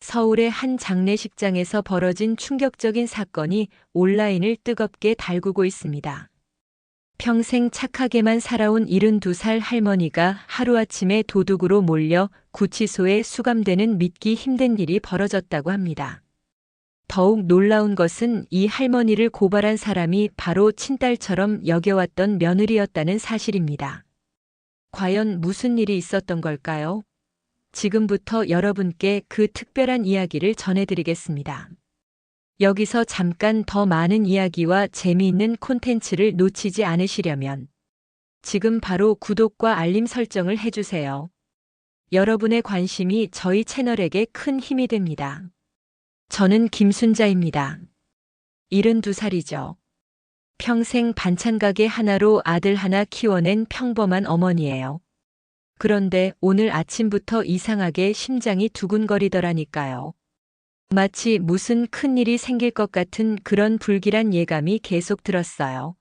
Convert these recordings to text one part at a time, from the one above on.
서울의 한 장례식장에서 벌어진 충격적인 사건이 온라인을 뜨겁게 달구고 있습니다. 평생 착하게만 살아온 72살 할머니가 하루아침에 도둑으로 몰려 구치소에 수감되는 믿기 힘든 일이 벌어졌다고 합니다. 더욱 놀라운 것은 이 할머니를 고발한 사람이 바로 친딸처럼 여겨왔던 며느리였다는 사실입니다. 과연 무슨 일이 있었던 걸까요? 지금부터 여러분께 그 특별한 이야기를 전해드리겠습니다. 여기서 잠깐 더 많은 이야기와 재미있는 콘텐츠를 놓치지 않으시려면 지금 바로 구독과 알림 설정을 해주세요. 여러분의 관심이 저희 채널에게 큰 힘이 됩니다. 저는 김순자입니다. 72살이죠. 평생 반찬 가게 하나로 아들 하나 키워낸 평범한 어머니예요. 그런데 오늘 아침부터 이상하게 심장이 두근거리더라니까요. 마치 무슨 큰일이 생길 것 같은 그런 불길한 예감이 계속 들었어요.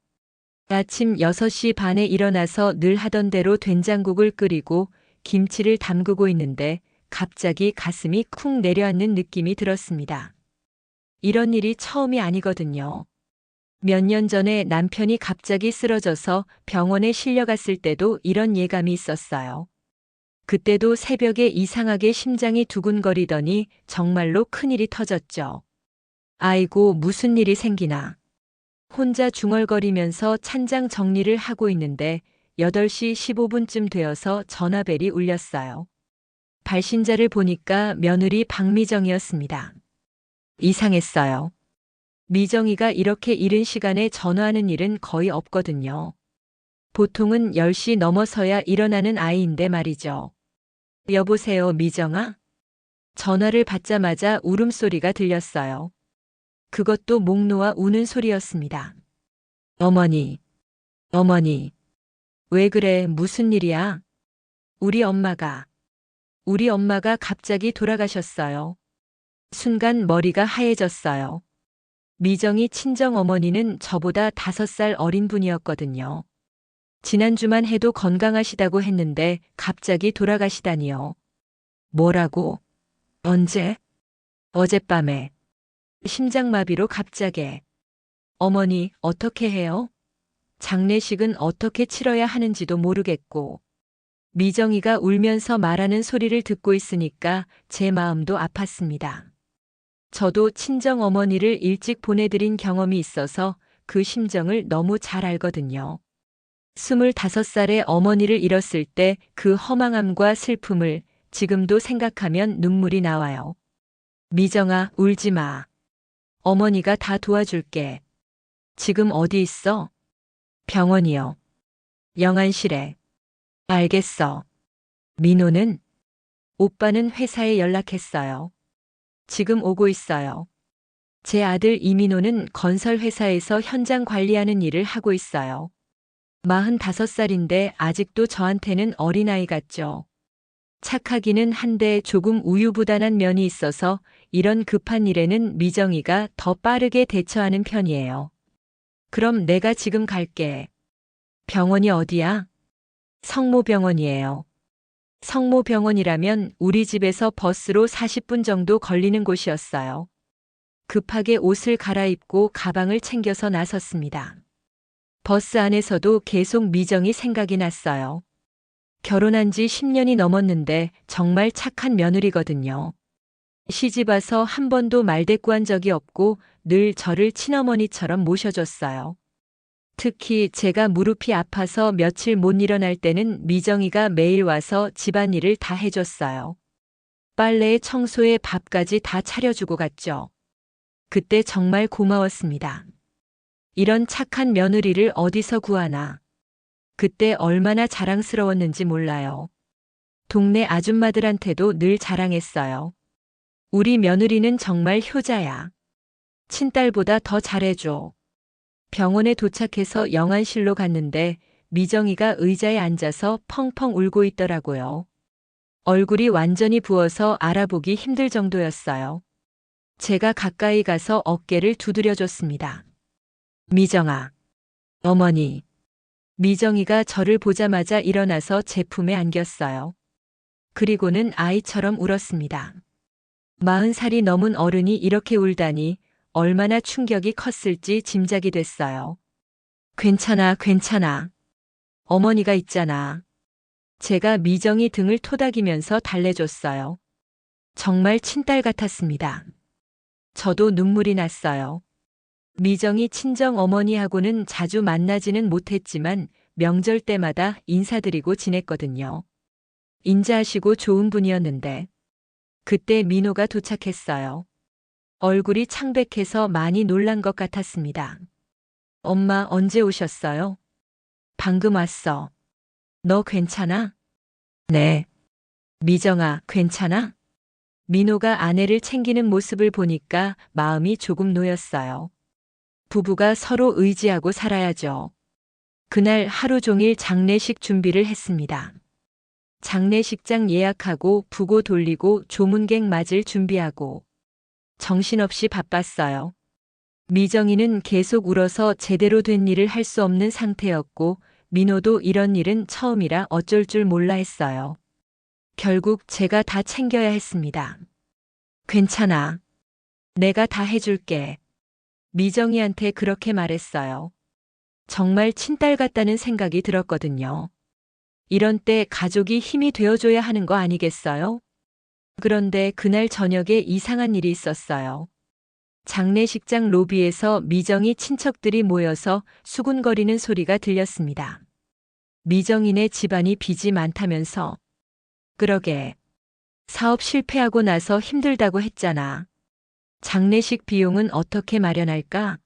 아침 6시 반에 일어나서 늘 하던 대로 된장국을 끓이고 김치를 담그고 있는데 갑자기 가슴이 쿵 내려앉는 느낌이 들었습니다. 이런 일이 처음이 아니거든요. 몇 년 전에 남편이 갑자기 쓰러져서 병원에 실려갔을 때도 이런 예감이 있었어요. 그때도 새벽에 이상하게 심장이 두근거리더니 정말로 큰일이 터졌죠. 아이고, 무슨 일이 생기나. 혼자 중얼거리면서 찬장 정리를 하고 있는데 8시 15분쯤 되어서 전화벨이 울렸어요. 발신자를 보니까 며느리 박미정이었습니다. 이상했어요. 미정이가 이렇게 이른 시간에 전화하는 일은 거의 없거든요. 보통은 10시 넘어서야 일어나는 아이인데 말이죠. 여보세요, 미정아? 전화를 받자마자 울음소리가 들렸어요. 그것도 목 놓아 우는 소리였습니다. 어머니, 어머니. 왜 그래, 무슨 일이야? 우리 엄마가 갑자기 돌아가셨어요. 순간 머리가 하얘졌어요. 미정이 친정어머니는 저보다 5살 어린 분이었거든요. 지난주만 해도 건강하시다고 했는데 갑자기 돌아가시다니요. 뭐라고? 언제? 어젯밤에. 심장마비로 갑자기. 어머니, 어떻게 해요? 장례식은 어떻게 치러야 하는지도 모르겠고. 미정이가 울면서 말하는 소리를 듣고 있으니까 제 마음도 아팠습니다. 저도 친정어머니를 일찍 보내드린 경험이 있어서 그 심정을 너무 잘 알거든요. 25살에 어머니를 잃었을 때 그 허망함과 슬픔을 지금도 생각하면 눈물이 나와요. 미정아, 울지 마. 어머니가 다 도와줄게. 지금 어디 있어? 병원이요. 영안실에. 알겠어. 민호는? 오빠는 회사에 연락했어요. 지금 오고 있어요. 제 아들 이민호는 건설회사에서 현장 관리하는 일을 하고 있어요. 45살인데 아직도 저한테는 어린아이 같죠. 착하기는 한데 조금 우유부단한 면이 있어서 이런 급한 일에는 미정이가 더 빠르게 대처하는 편이에요. 그럼 내가 지금 갈게. 병원이 어디야? 성모병원이에요. 성모병원이라면 우리 집에서 버스로 40분 정도 걸리는 곳이었어요. 급하게 옷을 갈아입고 가방을 챙겨서 나섰습니다. 버스 안에서도 계속 미정이 생각이 났어요. 결혼한 지 10년이 넘었는데 정말 착한 며느리거든요. 시집와서 한 번도 말대꾸한 적이 없고 늘 저를 친어머니처럼 모셔줬어요. 특히 제가 무릎이 아파서 며칠 못 일어날 때는 미정이가 매일 와서 집안일을 다 해줬어요. 빨래에 청소에 밥까지 다 차려주고 갔죠. 그때 정말 고마웠습니다. 이런 착한 며느리를 어디서 구하나. 그때 얼마나 자랑스러웠는지 몰라요. 동네 아줌마들한테도 늘 자랑했어요. 우리 며느리는 정말 효자야. 친딸보다 더 잘해줘. 병원에 도착해서 영안실로 갔는데 미정이가 의자에 앉아서 펑펑 울고 있더라고요. 얼굴이 완전히 부어서 알아보기 힘들 정도였어요. 제가 가까이 가서 어깨를 두드려줬습니다. 미정아. 어머니. 미정이가 저를 보자마자 일어나서 제 품에 안겼어요. 그리고는 아이처럼 울었습니다. 40살이 넘은 어른이 이렇게 울다니 얼마나 충격이 컸을지 짐작이 됐어요. 괜찮아, 괜찮아. 어머니가 있잖아. 제가 미정이 등을 토닥이면서 달래줬어요. 정말 친딸 같았습니다. 저도 눈물이 났어요. 미정이 친정 어머니하고는 자주 만나지는 못했지만 명절 때마다 인사드리고 지냈거든요. 인자하시고 좋은 분이었는데 그때 민호가 도착했어요. 얼굴이 창백해서 많이 놀란 것 같았습니다. 엄마 언제 오셨어요? 방금 왔어. 너 괜찮아? 네. 미정아, 괜찮아? 민호가 아내를 챙기는 모습을 보니까 마음이 조금 놓였어요. 부부가 서로 의지하고 살아야죠. 그날 하루 종일 장례식 준비를 했습니다. 장례식장 예약하고 부고 돌리고 조문객 맞을 준비하고 정신없이 바빴어요. 미정이는 계속 울어서 제대로 된 일을 할 수 없는 상태였고 민호도 이런 일은 처음이라 어쩔 줄 몰라 했어요. 결국 제가 다 챙겨야 했습니다. 괜찮아. 내가 다 해줄게. 미정이한테 그렇게 말했어요. 정말 친딸 같다는 생각이 들었거든요. 이런 때 가족이 힘이 되어줘야 하는 거 아니겠어요? 그런데 그날 저녁에 이상한 일이 있었어요. 장례식장 로비에서 미정이 친척들이 모여서 수군거리는 소리가 들렸습니다. 미정이네 집안이 빚이 많다면서. 그러게. 사업 실패하고 나서 힘들다고 했잖아. 장례식 비용은 어떻게 마련할까?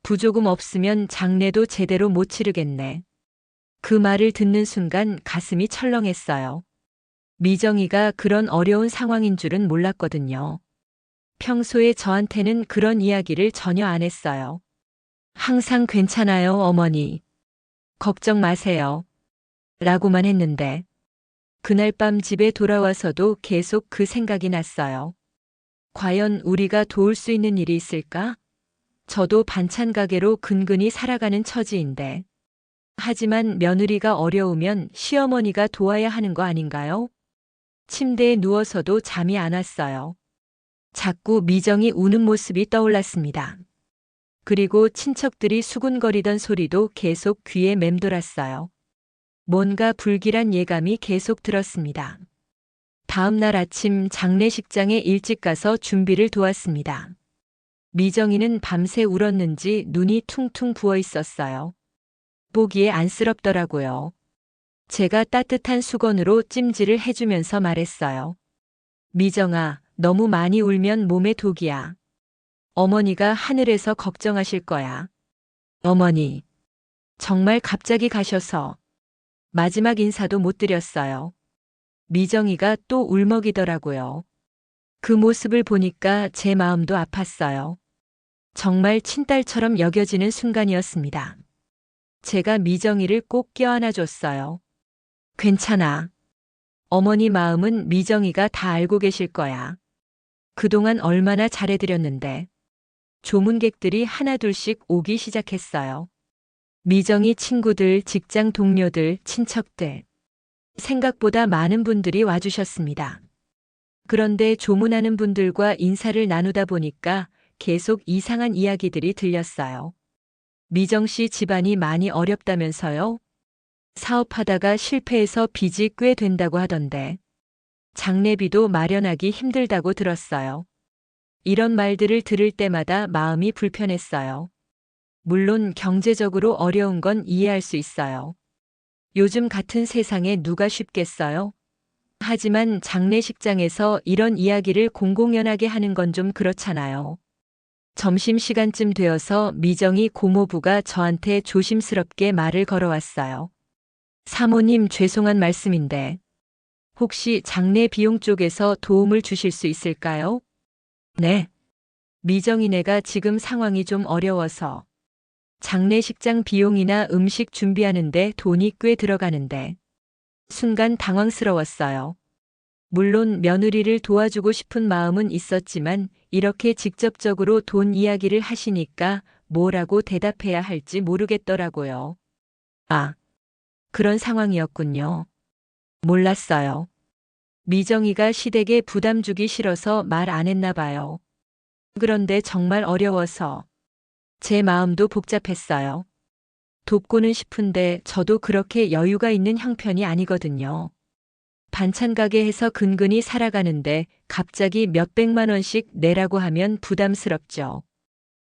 부조금 없으면 장례도 제대로 못 치르겠네. 그 말을 듣는 순간 가슴이 철렁했어요. 미정이가 그런 어려운 상황인 줄은 몰랐거든요. 평소에 저한테는 그런 이야기를 전혀 안 했어요. 항상 괜찮아요, 어머니. 걱정 마세요. 라고만 했는데, 그날 밤 집에 돌아와서도 계속 그 생각이 났어요. 과연 우리가 도울 수 있는 일이 있을까? 저도 반찬 가게로 근근히 살아가는 처지인데. 하지만 며느리가 어려우면 시어머니가 도와야 하는 거 아닌가요? 침대에 누워서도 잠이 안 왔어요. 자꾸 미정이 우는 모습이 떠올랐습니다. 그리고 친척들이 수군거리던 소리도 계속 귀에 맴돌았어요. 뭔가 불길한 예감이 계속 들었습니다. 다음 날 아침 장례식장에 일찍 가서 준비를 도왔습니다. 미정이는 밤새 울었는지 눈이 퉁퉁 부어 있었어요. 보기에 안쓰럽더라고요. 제가 따뜻한 수건으로 찜질을 해주면서 말했어요. 미정아, 너무 많이 울면 몸에 독이야. 어머니가 하늘에서 걱정하실 거야. 어머니, 정말 갑자기 가셔서 마지막 인사도 못 드렸어요. 미정이가 또 울먹이더라고요. 그 모습을 보니까 제 마음도 아팠어요. 정말 친딸처럼 여겨지는 순간이었습니다. 제가 미정이를 꼭 껴안아 줬어요. 괜찮아. 어머니 마음은 미정이가 다 알고 계실 거야. 그동안 얼마나 잘해드렸는데. 조문객들이 하나둘씩 오기 시작했어요. 미정이 친구들, 직장 동료들, 친척들. 생각보다 많은 분들이 와주셨습니다. 그런데 조문하는 분들과 인사를 나누다 보니까 계속 이상한 이야기들이 들렸어요. 미정 씨 집안이 많이 어렵다면서요? 사업하다가 실패해서 빚이 꽤 된다고 하던데. 장례비도 마련하기 힘들다고 들었어요. 이런 말들을 들을 때마다 마음이 불편했어요. 물론 경제적으로 어려운 건 이해할 수 있어요. 요즘 같은 세상에 누가 쉽겠어요? 하지만 장례식장에서 이런 이야기를 공공연하게 하는 건 좀 그렇잖아요. 점심시간쯤 되어서 미정이 고모부가 저한테 조심스럽게 말을 걸어왔어요. 사모님 죄송한 말씀인데 혹시 장례 비용 쪽에서 도움을 주실 수 있을까요? 네. 미정이네가 지금 상황이 좀 어려워서 장례식장 비용이나 음식 준비하는데 돈이 꽤 들어가는데 순간 당황스러웠어요. 물론 며느리를 도와주고 싶은 마음은 있었지만 이렇게 직접적으로 돈 이야기를 하시니까 뭐라고 대답해야 할지 모르겠더라고요. 아, 그런 상황이었군요. 몰랐어요. 미정이가 시댁에 부담 주기 싫어서 말 안 했나 봐요. 그런데 정말 어려워서 제 마음도 복잡했어요. 돕고는 싶은데 저도 그렇게 여유가 있는 형편이 아니거든요. 반찬 가게에서 근근히 살아가는데 갑자기 몇백만 원씩 내라고 하면 부담스럽죠.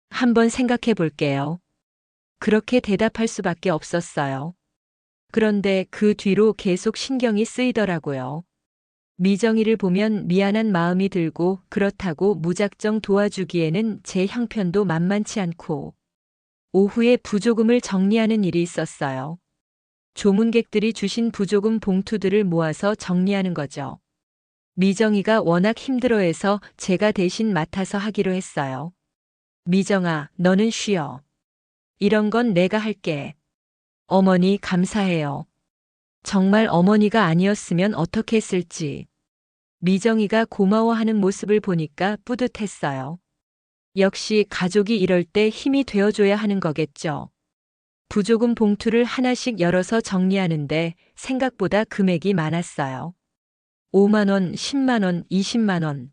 한번 생각해 볼게요. 그렇게 대답할 수밖에 없었어요. 그런데 그 뒤로 계속 신경이 쓰이더라고요. 미정이를 보면 미안한 마음이 들고 그렇다고 무작정 도와주기에는 제 형편도 만만치 않고 오후에 부조금을 정리하는 일이 있었어요. 조문객들이 주신 부조금 봉투들을 모아서 정리하는 거죠. 미정이가 워낙 힘들어해서 제가 대신 맡아서 하기로 했어요. 미정아, 너는 쉬어. 이런 건 내가 할게. 어머니 감사해요. 정말 어머니가 아니었으면 어떻게 했을지. 미정이가 고마워하는 모습을 보니까 뿌듯했어요. 역시 가족이 이럴 때 힘이 되어줘야 하는 거겠죠. 부조금 봉투를 하나씩 열어서 정리하는데 생각보다 금액이 많았어요. 5만 원, 10만 원, 20만 원.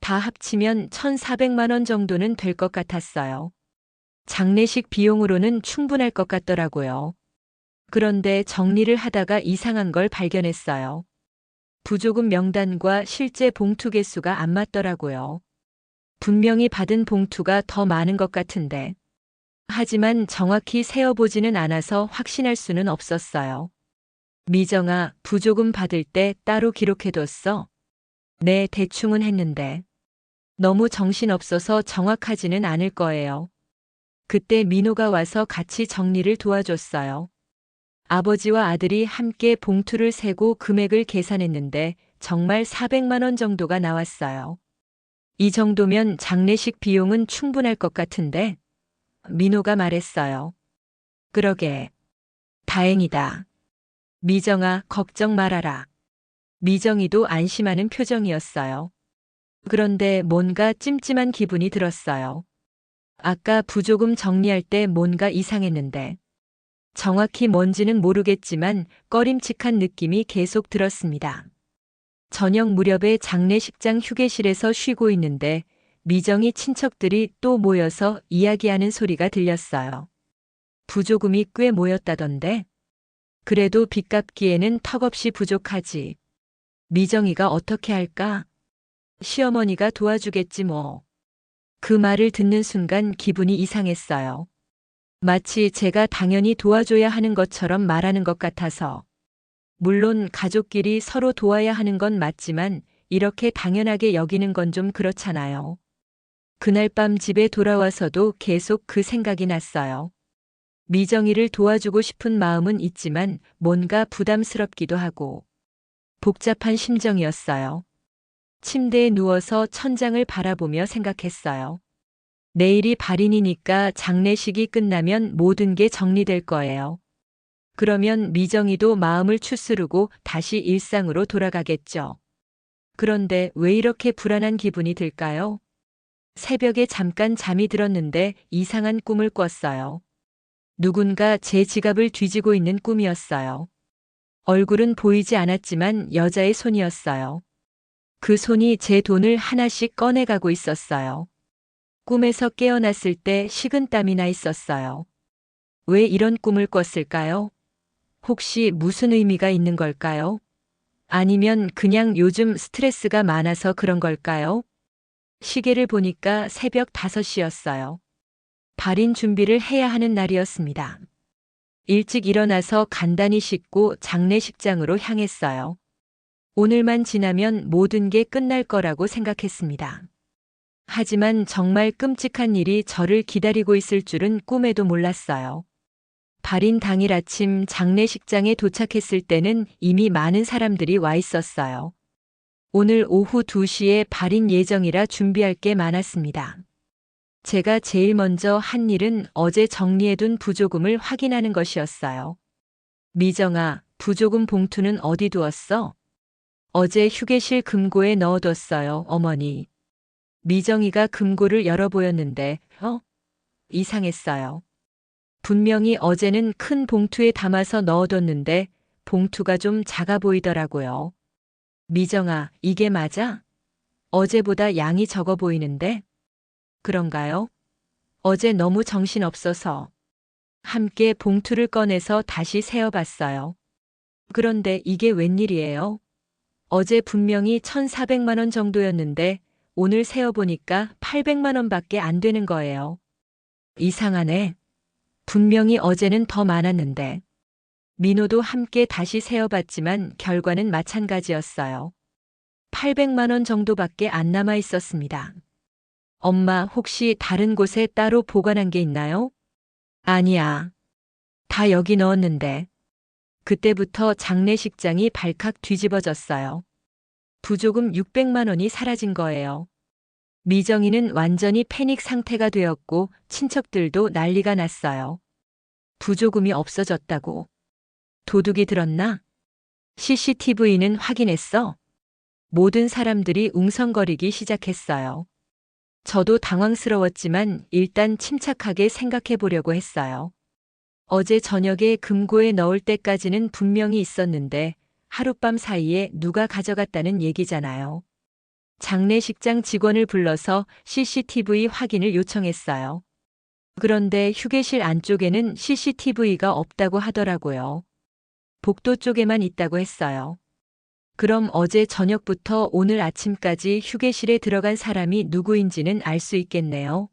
다 합치면 1,400만 원 정도는 될 것 같았어요. 장례식 비용으로는 충분할 것 같더라고요. 그런데 정리를 하다가 이상한 걸 발견했어요. 부조금 명단과 실제 봉투 개수가 안 맞더라고요. 분명히 받은 봉투가 더 많은 것 같은데. 하지만 정확히 세어보지는 않아서 확신할 수는 없었어요. 미정아, 부조금 받을 때 따로 기록해뒀어? 네, 대충은 했는데. 너무 정신없어서 정확하지는 않을 거예요. 그때 민호가 와서 같이 정리를 도와줬어요. 아버지와 아들이 함께 봉투를 세고 금액을 계산했는데 정말 400만 원 정도가 나왔어요. 이 정도면 장례식 비용은 충분할 것 같은데? 민호가 말했어요. 그러게. 다행이다. 미정아, 걱정 말아라. 미정이도 안심하는 표정이었어요. 그런데 뭔가 찜찜한 기분이 들었어요. 아까 부조금 정리할 때 뭔가 이상했는데. 정확히 뭔지는 모르겠지만 꺼림칙한 느낌이 계속 들었습니다. 저녁 무렵에 장례식장 휴게실에서 쉬고 있는데 미정이 친척들이 또 모여서 이야기하는 소리가 들렸어요. 부조금이 꽤 모였다던데. 그래도 빚 갚기에는 턱없이 부족하지. 미정이가 어떻게 할까? 시어머니가 도와주겠지 뭐. 그 말을 듣는 순간 기분이 이상했어요. 마치 제가 당연히 도와줘야 하는 것처럼 말하는 것 같아서. 물론 가족끼리 서로 도와야 하는 건 맞지만 이렇게 당연하게 여기는 건 좀 그렇잖아요. 그날 밤 집에 돌아와서도 계속 그 생각이 났어요. 미정이를 도와주고 싶은 마음은 있지만 뭔가 부담스럽기도 하고 복잡한 심정이었어요. 침대에 누워서 천장을 바라보며 생각했어요. 내일이 발인이니까 장례식이 끝나면 모든 게 정리될 거예요. 그러면 미정이도 마음을 추스르고 다시 일상으로 돌아가겠죠. 그런데 왜 이렇게 불안한 기분이 들까요? 새벽에 잠깐 잠이 들었는데 이상한 꿈을 꿨어요. 누군가 제 지갑을 뒤지고 있는 꿈이었어요. 얼굴은 보이지 않았지만 여자의 손이었어요. 그 손이 제 돈을 하나씩 꺼내가고 있었어요. 꿈에서 깨어났을 때 식은땀이 나 있었어요. 왜 이런 꿈을 꿨을까요? 혹시 무슨 의미가 있는 걸까요? 아니면 그냥 요즘 스트레스가 많아서 그런 걸까요? 시계를 보니까 새벽 5시였어요. 발인 준비를 해야 하는 날이었습니다. 일찍 일어나서 간단히 씻고 장례식장으로 향했어요. 오늘만 지나면 모든 게 끝날 거라고 생각했습니다. 하지만 정말 끔찍한 일이 저를 기다리고 있을 줄은 꿈에도 몰랐어요. 발인 당일 아침 장례식장에 도착했을 때는 이미 많은 사람들이 와 있었어요. 오늘 오후 2시에 발인 예정이라 준비할 게 많았습니다. 제가 제일 먼저 한 일은 어제 정리해둔 부조금을 확인하는 것이었어요. 미정아, 부조금 봉투는 어디 두었어? 어제 휴게실 금고에 넣어뒀어요, 어머니. 미정이가 금고를 열어보였는데, 이상했어요. 분명히 어제는 큰 봉투에 담아서 넣어뒀는데 봉투가 좀 작아 보이더라고요. 미정아, 이게 맞아? 어제보다 양이 적어 보이는데? 그런가요? 어제 너무 정신없어서 함께 봉투를 꺼내서 다시 세어봤어요. 그런데 이게 웬일이에요? 어제 분명히 1,400만 원 정도였는데 오늘 세어보니까 800만 원밖에 안 되는 거예요. 이상하네. 분명히 어제는 더 많았는데. 민호도 함께 다시 세어봤지만 결과는 마찬가지였어요. 800만 원 정도밖에 안 남아 있었습니다. 엄마, 혹시 다른 곳에 따로 보관한 게 있나요? 아니야. 다 여기 넣었는데. 그때부터 장례식장이 발칵 뒤집어졌어요. 부조금 600만 원이 사라진 거예요. 미정이는 완전히 패닉 상태가 되었고 친척들도 난리가 났어요. 부조금이 없어졌다고. 도둑이 들었나? CCTV는 확인했어? 모든 사람들이 웅성거리기 시작했어요. 저도 당황스러웠지만 일단 침착하게 생각해 보려고 했어요. 어제 저녁에 금고에 넣을 때까지는 분명히 있었는데 하룻밤 사이에 누가 가져갔다는 얘기잖아요. 장례식장 직원을 불러서 CCTV 확인을 요청했어요. 그런데 휴게실 안쪽에는 CCTV가 없다고 하더라고요. 복도 쪽에만 있다고 했어요. 그럼 어제 저녁부터 오늘 아침까지 휴게실에 들어간 사람이 누구인지는 알 수 있겠네요.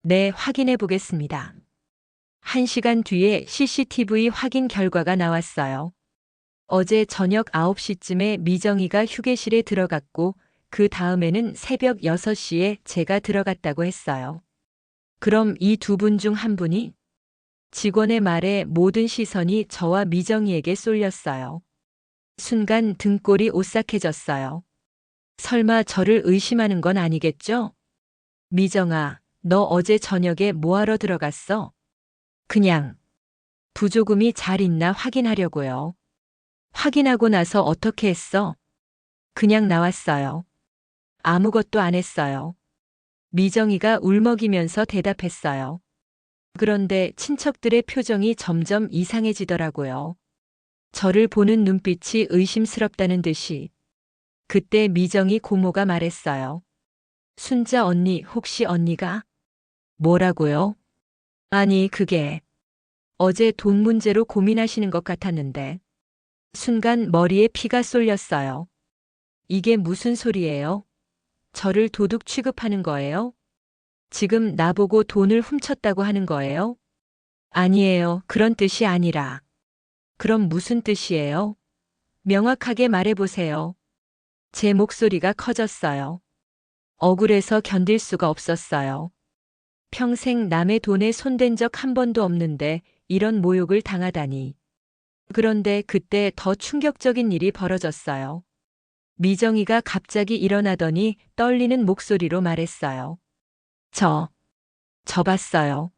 네, 확인해 보겠습니다. 1시간 뒤에 CCTV 확인 결과가 나왔어요. 어제 저녁 9시쯤에 미정이가 휴게실에 들어갔고 그 다음에는 새벽 6시에 제가 들어갔다고 했어요. 그럼 이 두 분 중 한 분이? 직원의 말에 모든 시선이 저와 미정이에게 쏠렸어요. 순간 등골이 오싹해졌어요. 설마 저를 의심하는 건 아니겠죠? 미정아, 너 어제 저녁에 뭐하러 들어갔어? 그냥 부조금이 잘 있나 확인하려고요. 확인하고 나서 어떻게 했어? 그냥 나왔어요. 아무것도 안 했어요. 미정이가 울먹이면서 대답했어요. 그런데 친척들의 표정이 점점 이상해지더라고요. 저를 보는 눈빛이 의심스럽다는 듯이. 그때 미정이 고모가 말했어요. 순자 언니, 혹시 언니가? 뭐라고요? 아니, 그게 어제 돈 문제로 고민하시는 것 같았는데. 순간 머리에 피가 쏠렸어요. 이게 무슨 소리예요? 저를 도둑 취급하는 거예요? 지금 나보고 돈을 훔쳤다고 하는 거예요? 아니에요. 그런 뜻이 아니라. 그럼 무슨 뜻이에요? 명확하게 말해보세요. 제 목소리가 커졌어요. 억울해서 견딜 수가 없었어요. 평생 남의 돈에 손댄 적 한 번도 없는데 이런 모욕을 당하다니. 그런데 그때 더 충격적인 일이 벌어졌어요. 미정이가 갑자기 일어나더니 떨리는 목소리로 말했어요. 저 봤어요.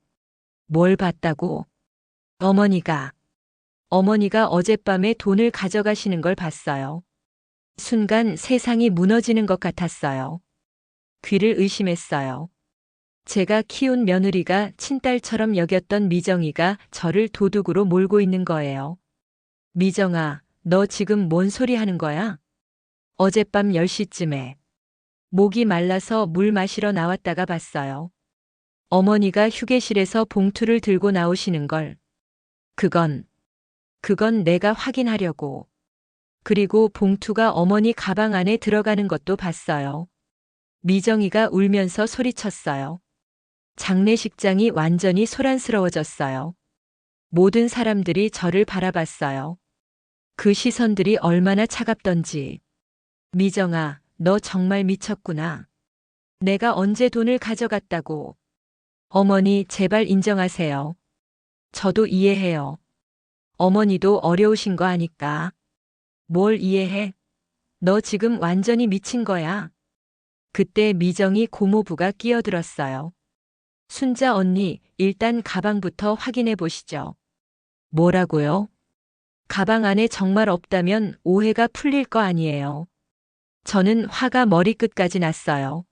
뭘 봤다고? 어머니가 어젯밤에 돈을 가져가시는 걸 봤어요. 순간 세상이 무너지는 것 같았어요. 귀를 의심했어요. 제가 키운 며느리가 친딸처럼 여겼던 미정이가 저를 도둑으로 몰고 있는 거예요. 미정아, 너 지금 뭔 소리 하는 거야? 어젯밤 10시쯤에 목이 말라서 물 마시러 나왔다가 봤어요. 어머니가 휴게실에서 봉투를 들고 나오시는 걸. 그건 내가 확인하려고. 그리고 봉투가 어머니 가방 안에 들어가는 것도 봤어요. 미정이가 울면서 소리쳤어요. 장례식장이 완전히 소란스러워졌어요. 모든 사람들이 저를 바라봤어요. 그 시선들이 얼마나 차갑던지. 미정아, 너 정말 미쳤구나. 내가 언제 돈을 가져갔다고. 어머니, 제발 인정하세요. 저도 이해해요. 어머니도 어려우신 거 아니까. 뭘 이해해? 너 지금 완전히 미친 거야. 그때 미정이 고모부가 끼어들었어요. 순자 언니, 일단 가방부터 확인해 보시죠. 뭐라고요? 가방 안에 정말 없다면 오해가 풀릴 거 아니에요. 저는 화가 머리끝까지 났어요.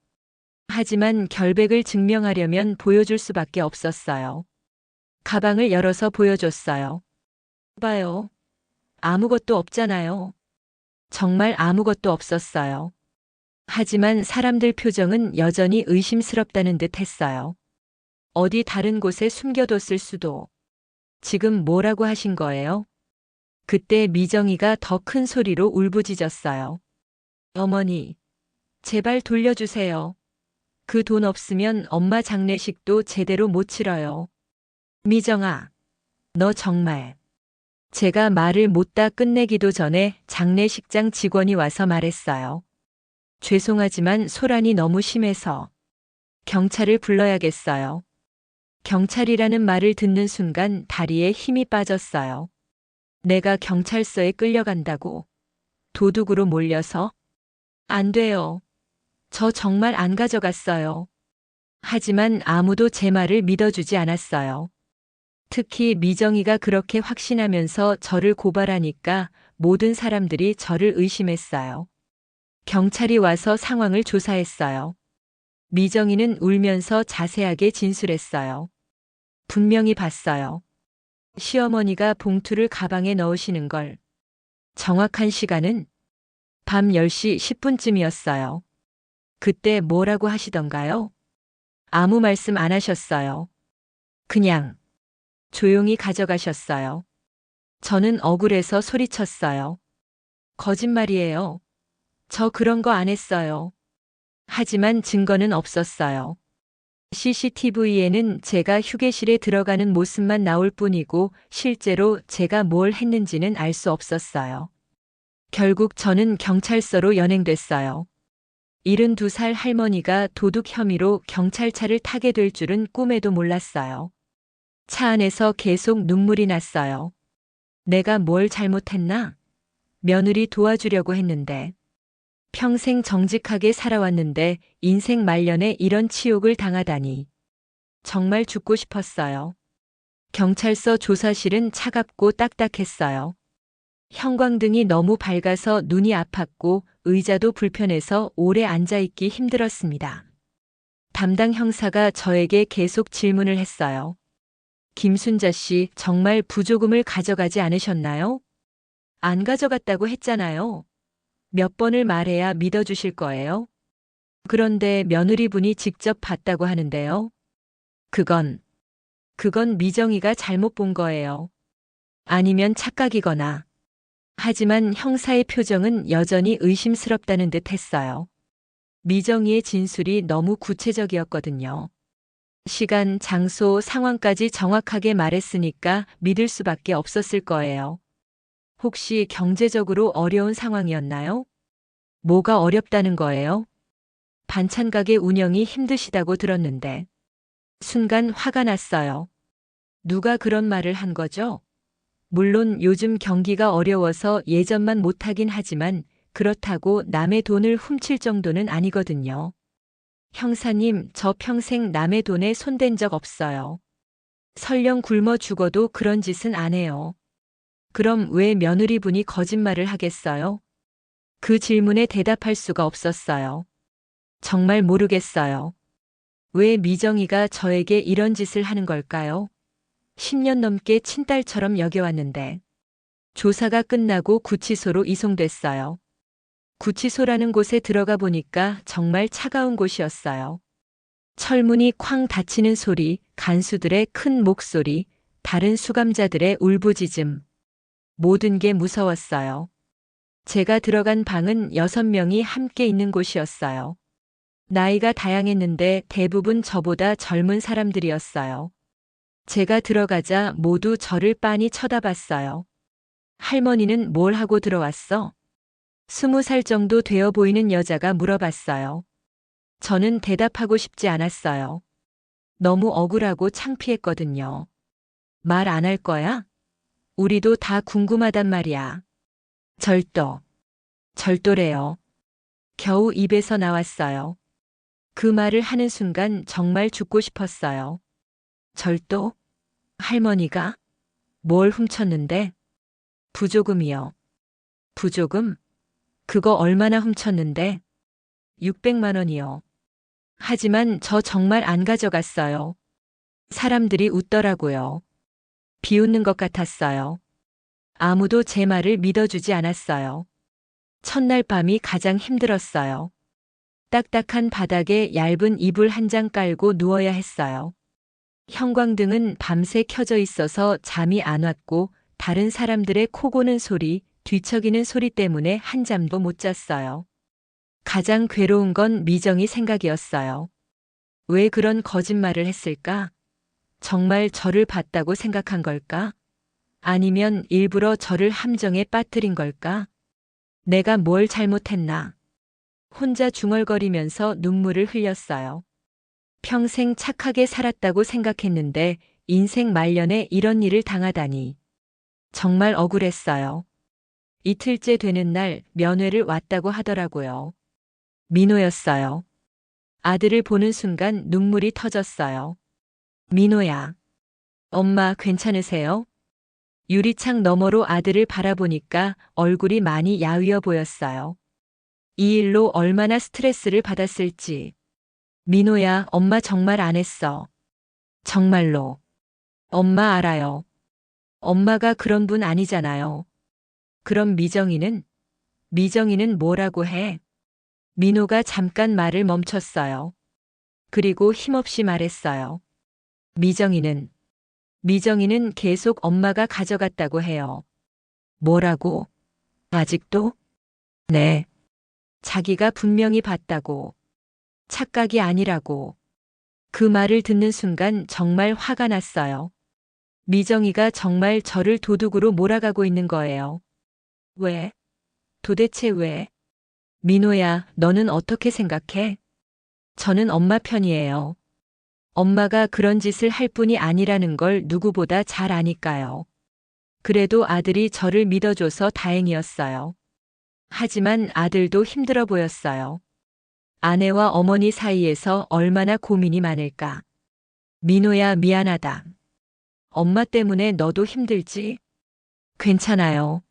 하지만 결백을 증명하려면 보여줄 수밖에 없었어요. 가방을 열어서 보여줬어요. 봐요. 아무것도 없잖아요. 정말 아무것도 없었어요. 하지만 사람들 표정은 여전히 의심스럽다는 듯 했어요. 어디 다른 곳에 숨겨뒀을 수도. 지금 뭐라고 하신 거예요? 그때 미정이가 더 큰 소리로 울부짖었어요. 어머니, 제발 돌려주세요. 그 돈 없으면 엄마 장례식도 제대로 못 치러요. 미정아, 너 정말. 제가 말을 못 다 끝내기도 전에 장례식장 직원이 와서 말했어요. 죄송하지만 소란이 너무 심해서 경찰을 불러야겠어요. 경찰이라는 말을 듣는 순간 다리에 힘이 빠졌어요. 내가 경찰서에 끌려간다고 도둑으로 몰려서? 안 돼요. 저 정말 안 가져갔어요. 하지만 아무도 제 말을 믿어주지 않았어요. 특히 미정이가 그렇게 확신하면서 저를 고발하니까 모든 사람들이 저를 의심했어요. 경찰이 와서 상황을 조사했어요. 미정이는 울면서 자세하게 진술했어요. 분명히 봤어요. 시어머니가 봉투를 가방에 넣으시는 걸. 정확한 시간은 밤 10시 10분쯤이었어요. 그때 뭐라고 하시던가요? 아무 말씀 안 하셨어요. 그냥 조용히 가져가셨어요. 저는 억울해서 소리쳤어요. 거짓말이에요. 저 그런 거 안 했어요. 하지만 증거는 없었어요. CCTV에는 제가 휴게실에 들어가는 모습만 나올 뿐이고 실제로 제가 뭘 했는지는 알 수 없었어요. 결국 저는 경찰서로 연행됐어요. 72살 할머니가 도둑 혐의로 경찰차를 타게 될 줄은 꿈에도 몰랐어요. 차 안에서 계속 눈물이 났어요. 내가 뭘 잘못했나? 며느리 도와주려고 했는데. 평생 정직하게 살아왔는데 인생 말년에 이런 치욕을 당하다니. 정말 죽고 싶었어요. 경찰서 조사실은 차갑고 딱딱했어요. 형광등이 너무 밝아서 눈이 아팠고 의자도 불편해서 오래 앉아있기 힘들었습니다. 담당 형사가 저에게 계속 질문을 했어요. 김순자 씨, 정말 부조금을 가져가지 않으셨나요? 안 가져갔다고 했잖아요. 몇 번을 말해야 믿어주실 거예요? 그런데 며느리분이 직접 봤다고 하는데요. 그건 미정이가 잘못 본 거예요. 아니면 착각이거나. 하지만 형사의 표정은 여전히 의심스럽다는 듯 했어요. 미정이의 진술이 너무 구체적이었거든요. 시간, 장소, 상황까지 정확하게 말했으니까 믿을 수밖에 없었을 거예요. 혹시 경제적으로 어려운 상황이었나요? 뭐가 어렵다는 거예요? 반찬 가게 운영이 힘드시다고 들었는데. 순간 화가 났어요. 누가 그런 말을 한 거죠? 물론 요즘 경기가 어려워서 예전만 못하긴 하지만 그렇다고 남의 돈을 훔칠 정도는 아니거든요. 형사님, 저 평생 남의 돈에 손댄 적 없어요. 설령 굶어 죽어도 그런 짓은 안 해요. 그럼 왜 며느리분이 거짓말을 하겠어요? 그 질문에 대답할 수가 없었어요. 정말 모르겠어요. 왜 미정이가 저에게 이런 짓을 하는 걸까요? 10년 넘게 친딸처럼 여겨왔는데. 조사가 끝나고 구치소로 이송됐어요. 구치소라는 곳에 들어가 보니까 정말 차가운 곳이었어요. 철문이 쾅 닫히는 소리, 간수들의 큰 목소리, 다른 수감자들의 울부짖음. 모든 게 무서웠어요. 제가 들어간 방은 6명이 함께 있는 곳이었어요. 나이가 다양했는데 대부분 저보다 젊은 사람들이었어요. 제가 들어가자 모두 저를 빤히 쳐다봤어요. 할머니는 뭘 하고 들어왔어? 20살 정도 되어 보이는 여자가 물어봤어요. 저는 대답하고 싶지 않았어요. 너무 억울하고 창피했거든요. 말 안 할 거야? 우리도 다 궁금하단 말이야. 절도래요. 겨우 입에서 나왔어요. 그 말을 하는 순간 정말 죽고 싶었어요. 절도? 할머니가? 뭘 훔쳤는데? 부조금이요. 부조금? 그거 얼마나 훔쳤는데? 600만 원이요. 하지만 저 정말 안 가져갔어요. 사람들이 웃더라고요. 비웃는 것 같았어요. 아무도 제 말을 믿어주지 않았어요. 첫날 밤이 가장 힘들었어요. 딱딱한 바닥에 얇은 이불 한 장 깔고 누워야 했어요. 형광등은 밤새 켜져 있어서 잠이 안 왔고 다른 사람들의 코 고는 소리, 뒤척이는 소리 때문에 한잠도 못 잤어요. 가장 괴로운 건 미정이 생각이었어요. 왜 그런 거짓말을 했을까? 정말 저를 봤다고 생각한 걸까? 아니면 일부러 저를 함정에 빠뜨린 걸까? 내가 뭘 잘못했나? 혼자 중얼거리면서 눈물을 흘렸어요. 평생 착하게 살았다고 생각했는데 인생 말년에 이런 일을 당하다니. 정말 억울했어요. 이틀째 되는 날 면회를 왔다고 하더라고요. 민호였어요. 아들을 보는 순간 눈물이 터졌어요. 민호야. 엄마 괜찮으세요? 유리창 너머로 아들을 바라보니까 얼굴이 많이 야위어 보였어요. 이 일로 얼마나 스트레스를 받았을지. 민호야, 엄마 정말 안 했어. 정말로. 엄마 알아요. 엄마가 그런 분 아니잖아요. 그럼 미정이는 뭐라고 해? 민호가 잠깐 말을 멈췄어요. 그리고 힘없이 말했어요. 미정이는 계속 엄마가 가져갔다고 해요. 뭐라고? 아직도? 네. 자기가 분명히 봤다고. 착각이 아니라고. 그 말을 듣는 순간 정말 화가 났어요. 미정이가 정말 저를 도둑으로 몰아가고 있는 거예요. 왜? 도대체 왜? 민호야, 너는 어떻게 생각해? 저는 엄마 편이에요. 엄마가 그런 짓을 할 뿐이 아니라는 걸 누구보다 잘 아니까요. 그래도 아들이 저를 믿어줘서 다행이었어요. 하지만 아들도 힘들어 보였어요. 아내와 어머니 사이에서 얼마나 고민이 많을까. 민호야, 미안하다. 엄마 때문에 너도 힘들지? 괜찮아요.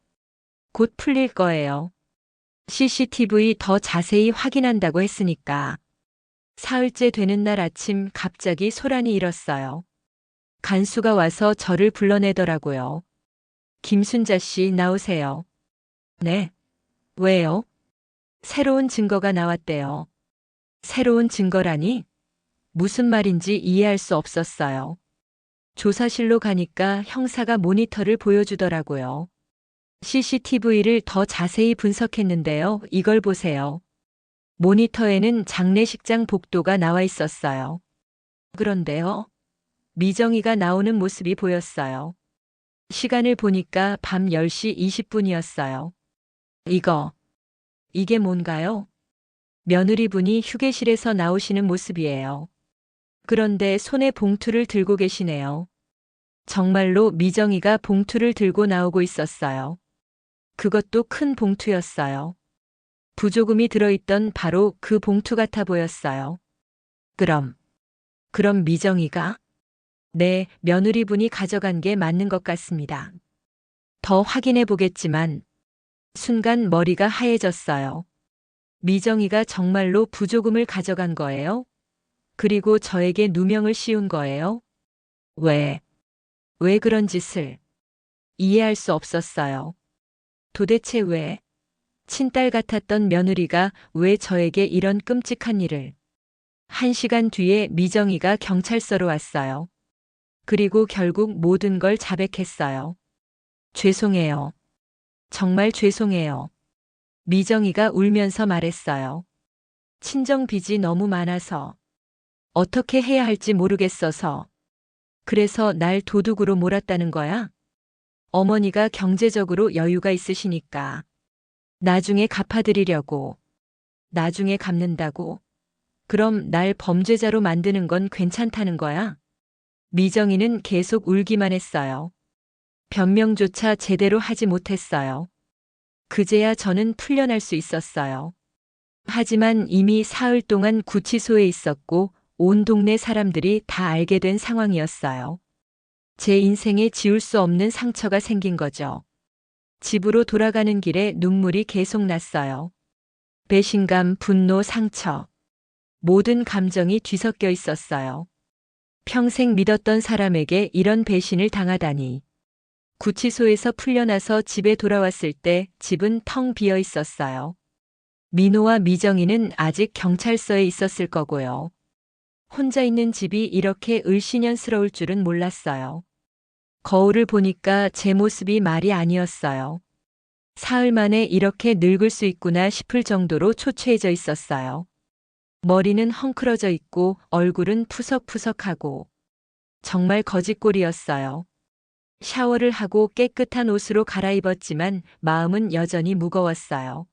곧 풀릴 거예요. CCTV 더 자세히 확인한다고 했으니까. 사흘째 되는 날 아침 갑자기 소란이 일었어요. 간수가 와서 저를 불러내더라고요. 김순자 씨 나오세요. 네. 왜요? 새로운 증거가 나왔대요. 새로운 증거라니? 무슨 말인지 이해할 수 없었어요. 조사실로 가니까 형사가 모니터를 보여주더라고요. CCTV를 더 자세히 분석했는데요. 이걸 보세요. 모니터에는 장례식장 복도가 나와 있었어요. 그런데요. 미정이가 나오는 모습이 보였어요. 시간을 보니까 밤 10시 20분이었어요. 이게 뭔가요? 며느리분이 휴게실에서 나오시는 모습이에요. 그런데 손에 봉투를 들고 계시네요. 정말로 미정이가 봉투를 들고 나오고 있었어요. 그것도 큰 봉투였어요. 부조금이 들어있던 바로 그 봉투 같아 보였어요. 그럼 미정이가? 네, 며느리분이 가져간 게 맞는 것 같습니다. 더 확인해 보겠지만, 순간 머리가 하얘졌어요. 미정이가 정말로 부조금을 가져간 거예요? 그리고 저에게 누명을 씌운 거예요? 왜 그런 짓을? 이해할 수 없었어요. 도대체 왜? 친딸 같았던 며느리가 왜 저에게 이런 끔찍한 일을? 1시간 뒤에 미정이가 경찰서로 왔어요. 그리고 결국 모든 걸 자백했어요. 죄송해요. 정말 죄송해요. 미정이가 울면서 말했어요. 친정 빚이 너무 많아서. 어떻게 해야 할지 모르겠어서. 그래서 날 도둑으로 몰았다는 거야? 어머니가 경제적으로 여유가 있으시니까. 나중에 갚아드리려고. 나중에 갚는다고. 그럼 날 범죄자로 만드는 건 괜찮다는 거야? 미정이는 계속 울기만 했어요. 변명조차 제대로 하지 못했어요. 그제야 저는 풀려날 수 있었어요. 하지만 이미 사흘 동안 구치소에 있었고 온 동네 사람들이 다 알게 된 상황이었어요. 제 인생에 지울 수 없는 상처가 생긴 거죠. 집으로 돌아가는 길에 눈물이 계속 났어요. 배신감, 분노, 상처. 모든 감정이 뒤섞여 있었어요. 평생 믿었던 사람에게 이런 배신을 당하다니. 구치소에서 풀려나서 집에 돌아왔을 때 집은 텅 비어 있었어요. 민호와 미정이는 아직 경찰서에 있었을 거고요. 혼자 있는 집이 이렇게 을씨년스러울 줄은 몰랐어요. 거울을 보니까 제 모습이 말이 아니었어요. 사흘 만에 이렇게 늙을 수 있구나 싶을 정도로 초췌해져 있었어요. 머리는 헝클어져 있고 얼굴은 푸석푸석하고 정말 거짓골이었어요. 샤워를 하고 깨끗한 옷으로 갈아입었지만 마음은 여전히 무거웠어요.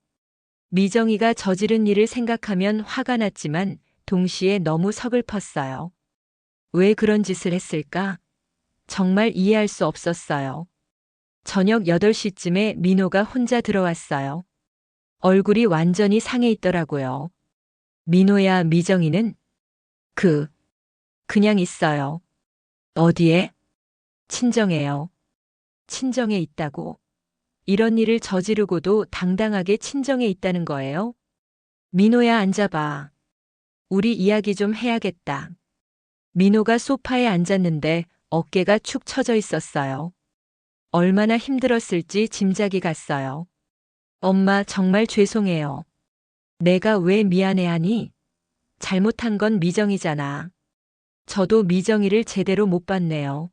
미정이가 저지른 일을 생각하면 화가 났지만 동시에 너무 서글펐어요. 왜 그런 짓을 했을까? 정말 이해할 수 없었어요. 저녁 8시쯤에 민호가 혼자 들어왔어요. 얼굴이 완전히 상해 있더라고요. 민호야, 미정이는? 그냥 있어요. 어디에? 친정에요. 친정에 있다고? 이런 일을 저지르고도 당당하게 친정에 있다는 거예요? 민호야, 앉아봐. 우리 이야기 좀 해야겠다. 민호가 소파에 앉았는데 어깨가 축 처져 있었어요. 얼마나 힘들었을지 짐작이 갔어요. 엄마, 정말 죄송해요. 내가 왜 미안해하니? 잘못한 건 미정이잖아. 저도 미정이를 제대로 못 봤네요.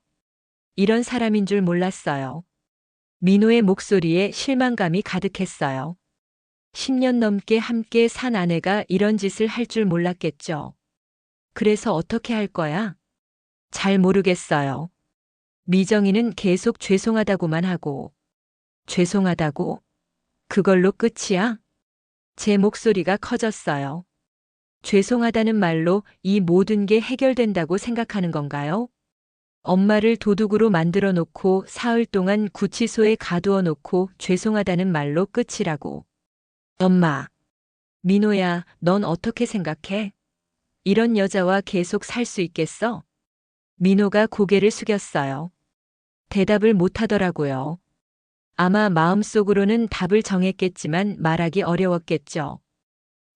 이런 사람인 줄 몰랐어요. 민호의 목소리에 실망감이 가득했어요. 10년 넘게 함께 산 아내가 이런 짓을 할 줄 몰랐겠죠. 그래서 어떻게 할 거야? 잘 모르겠어요. 미정이는 계속 죄송하다고만 하고. 죄송하다고? 그걸로 끝이야? 제 목소리가 커졌어요. 죄송하다는 말로 이 모든 게 해결된다고 생각하는 건가요? 엄마를 도둑으로 만들어 놓고 사흘 동안 구치소에 가두어 놓고 죄송하다는 말로 끝이라고. 엄마. 민호야, 넌 어떻게 생각해? 이런 여자와 계속 살 수 있겠어? 민호가 고개를 숙였어요. 대답을 못 하더라고요. 아마 마음속으로는 답을 정했겠지만 말하기 어려웠겠죠.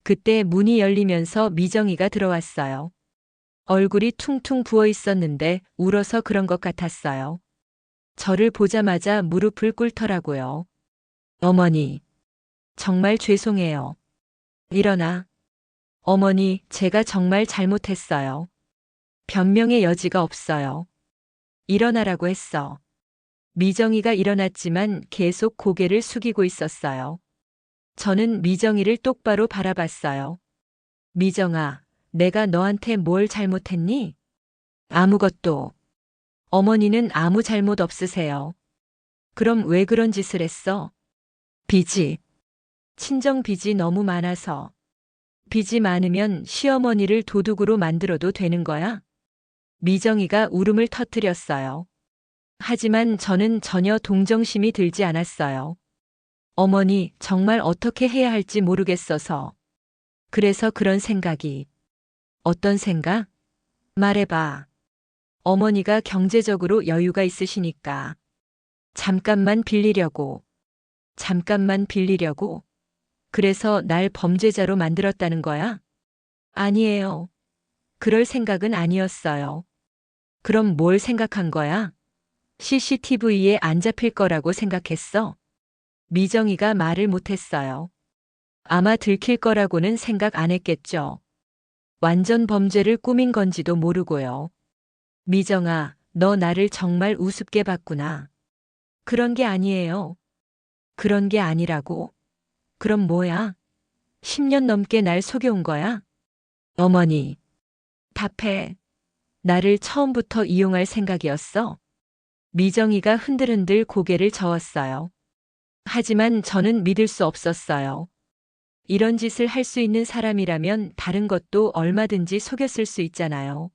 그때 문이 열리면서 미정이가 들어왔어요. 얼굴이 퉁퉁 부어 있었는데 울어서 그런 것 같았어요. 저를 보자마자 무릎을 꿇더라고요. 어머니, 정말 죄송해요. 일어나. 어머니, 제가 정말 잘못했어요. 변명의 여지가 없어요. 일어나라고 했어. 미정이가 일어났지만 계속 고개를 숙이고 있었어요. 저는 미정이를 똑바로 바라봤어요. 미정아, 내가 너한테 뭘 잘못했니? 아무것도. 어머니는 아무 잘못 없으세요. 그럼 왜 그런 짓을 했어? 빚이. 친정 빚이 너무 많아서. 빚이 많으면 시어머니를 도둑으로 만들어도 되는 거야? 미정이가 울음을 터뜨렸어요. 하지만 저는 전혀 동정심이 들지 않았어요. 어머니, 정말 어떻게 해야 할지 모르겠어서. 그래서 그런 생각이. 어떤 생각? 말해봐. 어머니가 경제적으로 여유가 있으시니까. 잠깐만 빌리려고. 잠깐만 빌리려고. 그래서 날 범죄자로 만들었다는 거야? 아니에요. 그럴 생각은 아니었어요. 그럼 뭘 생각한 거야? CCTV에 안 잡힐 거라고 생각했어? 미정이가 말을 못했어요. 아마 들킬 거라고는 생각 안 했겠죠. 완전 범죄를 꾸민 건지도 모르고요. 미정아, 너 나를 정말 우습게 봤구나. 그런 게 아니에요. 그런 게 아니라고. 그럼 뭐야? 10년 넘게 날 속여온 거야? 어머니. 답해. 나를 처음부터 이용할 생각이었어? 미정이가 흔들흔들 고개를 저었어요. 하지만 저는 믿을 수 없었어요. 이런 짓을 할 수 있는 사람이라면 다른 것도 얼마든지 속였을 수 있잖아요.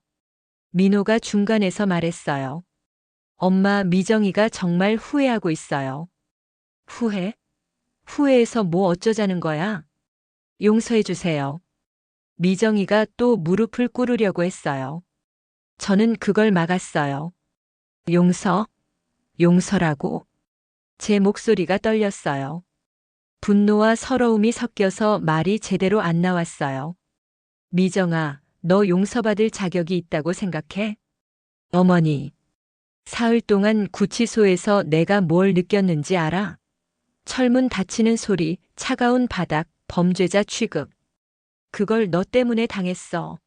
민호가 중간에서 말했어요. 엄마, 미정이가 정말 후회하고 있어요. 후회? 후회해서 뭐 어쩌자는 거야? 용서해 주세요. 미정이가 또 무릎을 꿇으려고 했어요. 저는 그걸 막았어요. 용서? 용서라고? 제 목소리가 떨렸어요. 분노와 서러움이 섞여서 말이 제대로 안 나왔어요. 미정아, 너 용서받을 자격이 있다고 생각해? 어머니. 사흘 동안 구치소에서 내가 뭘 느꼈는지 알아? 철문 닫히는 소리, 차가운 바닥, 범죄자 취급. 그걸 너 때문에 당했어.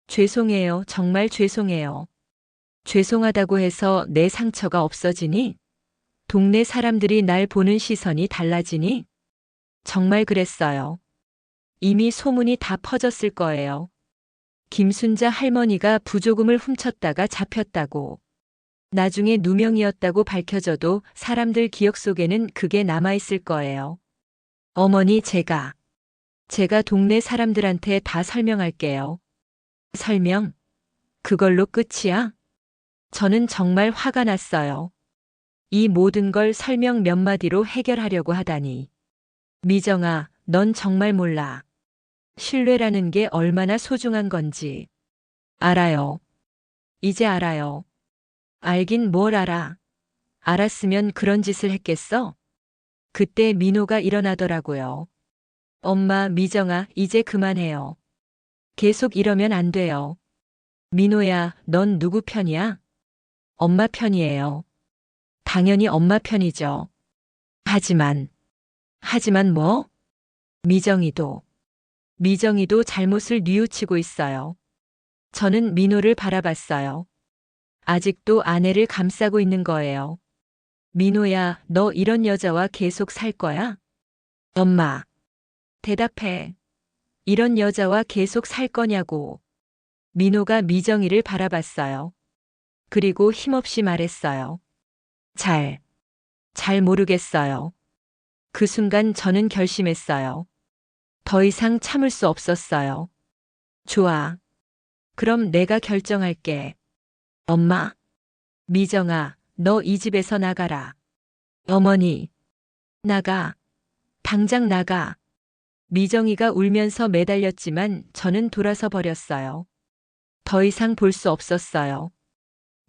죄송해요. 정말 죄송해요. 죄송하다고 해서 내 상처가 없어지니? 동네 사람들이 날 보는 시선이 달라지니? 정말 그랬어요. 이미 소문이 다 퍼졌을 거예요. 김순자 할머니가 부조금을 훔쳤다가 잡혔다고. 나중에 누명이었다고 밝혀져도 사람들 기억 속에는 그게 남아있을 거예요. 어머니, 제가 동네 사람들한테 다 설명할게요. 설명? 그걸로 끝이야? 저는 정말 화가 났어요. 이 모든 걸 설명 몇 마디로 해결하려고 하다니. 미정아, 넌 정말 몰라. 신뢰라는 게 얼마나 소중한 건지. 알아요. 이제 알아요. 알긴 뭘 알아. 알았으면 그런 짓을 했겠어? 그때 민호가 일어나더라고요. 엄마, 미정아, 이제 그만해요. 계속 이러면 안 돼요. 민호야, 넌 누구 편이야? 엄마 편이에요. 당연히 엄마 편이죠. 하지만 뭐? 미정이도 잘못을 뉘우치고 있어요. 저는 민호를 바라봤어요. 아직도 아내를 감싸고 있는 거예요. 민호야, 너 이런 여자와 계속 살 거야? 엄마, 대답해. 이런 여자와 계속 살 거냐고. 민호가 미정이를 바라봤어요. 그리고 힘없이 말했어요. 잘 모르겠어요. 그 순간 저는 결심했어요. 더 이상 참을 수 없었어요. 좋아. 그럼 내가 결정할게. 엄마. 미정아, 너 이 집에서 나가라. 어머니. 나가. 당장 나가. 미정이가 울면서 매달렸지만 저는 돌아서 버렸어요. 더 이상 볼 수 없었어요.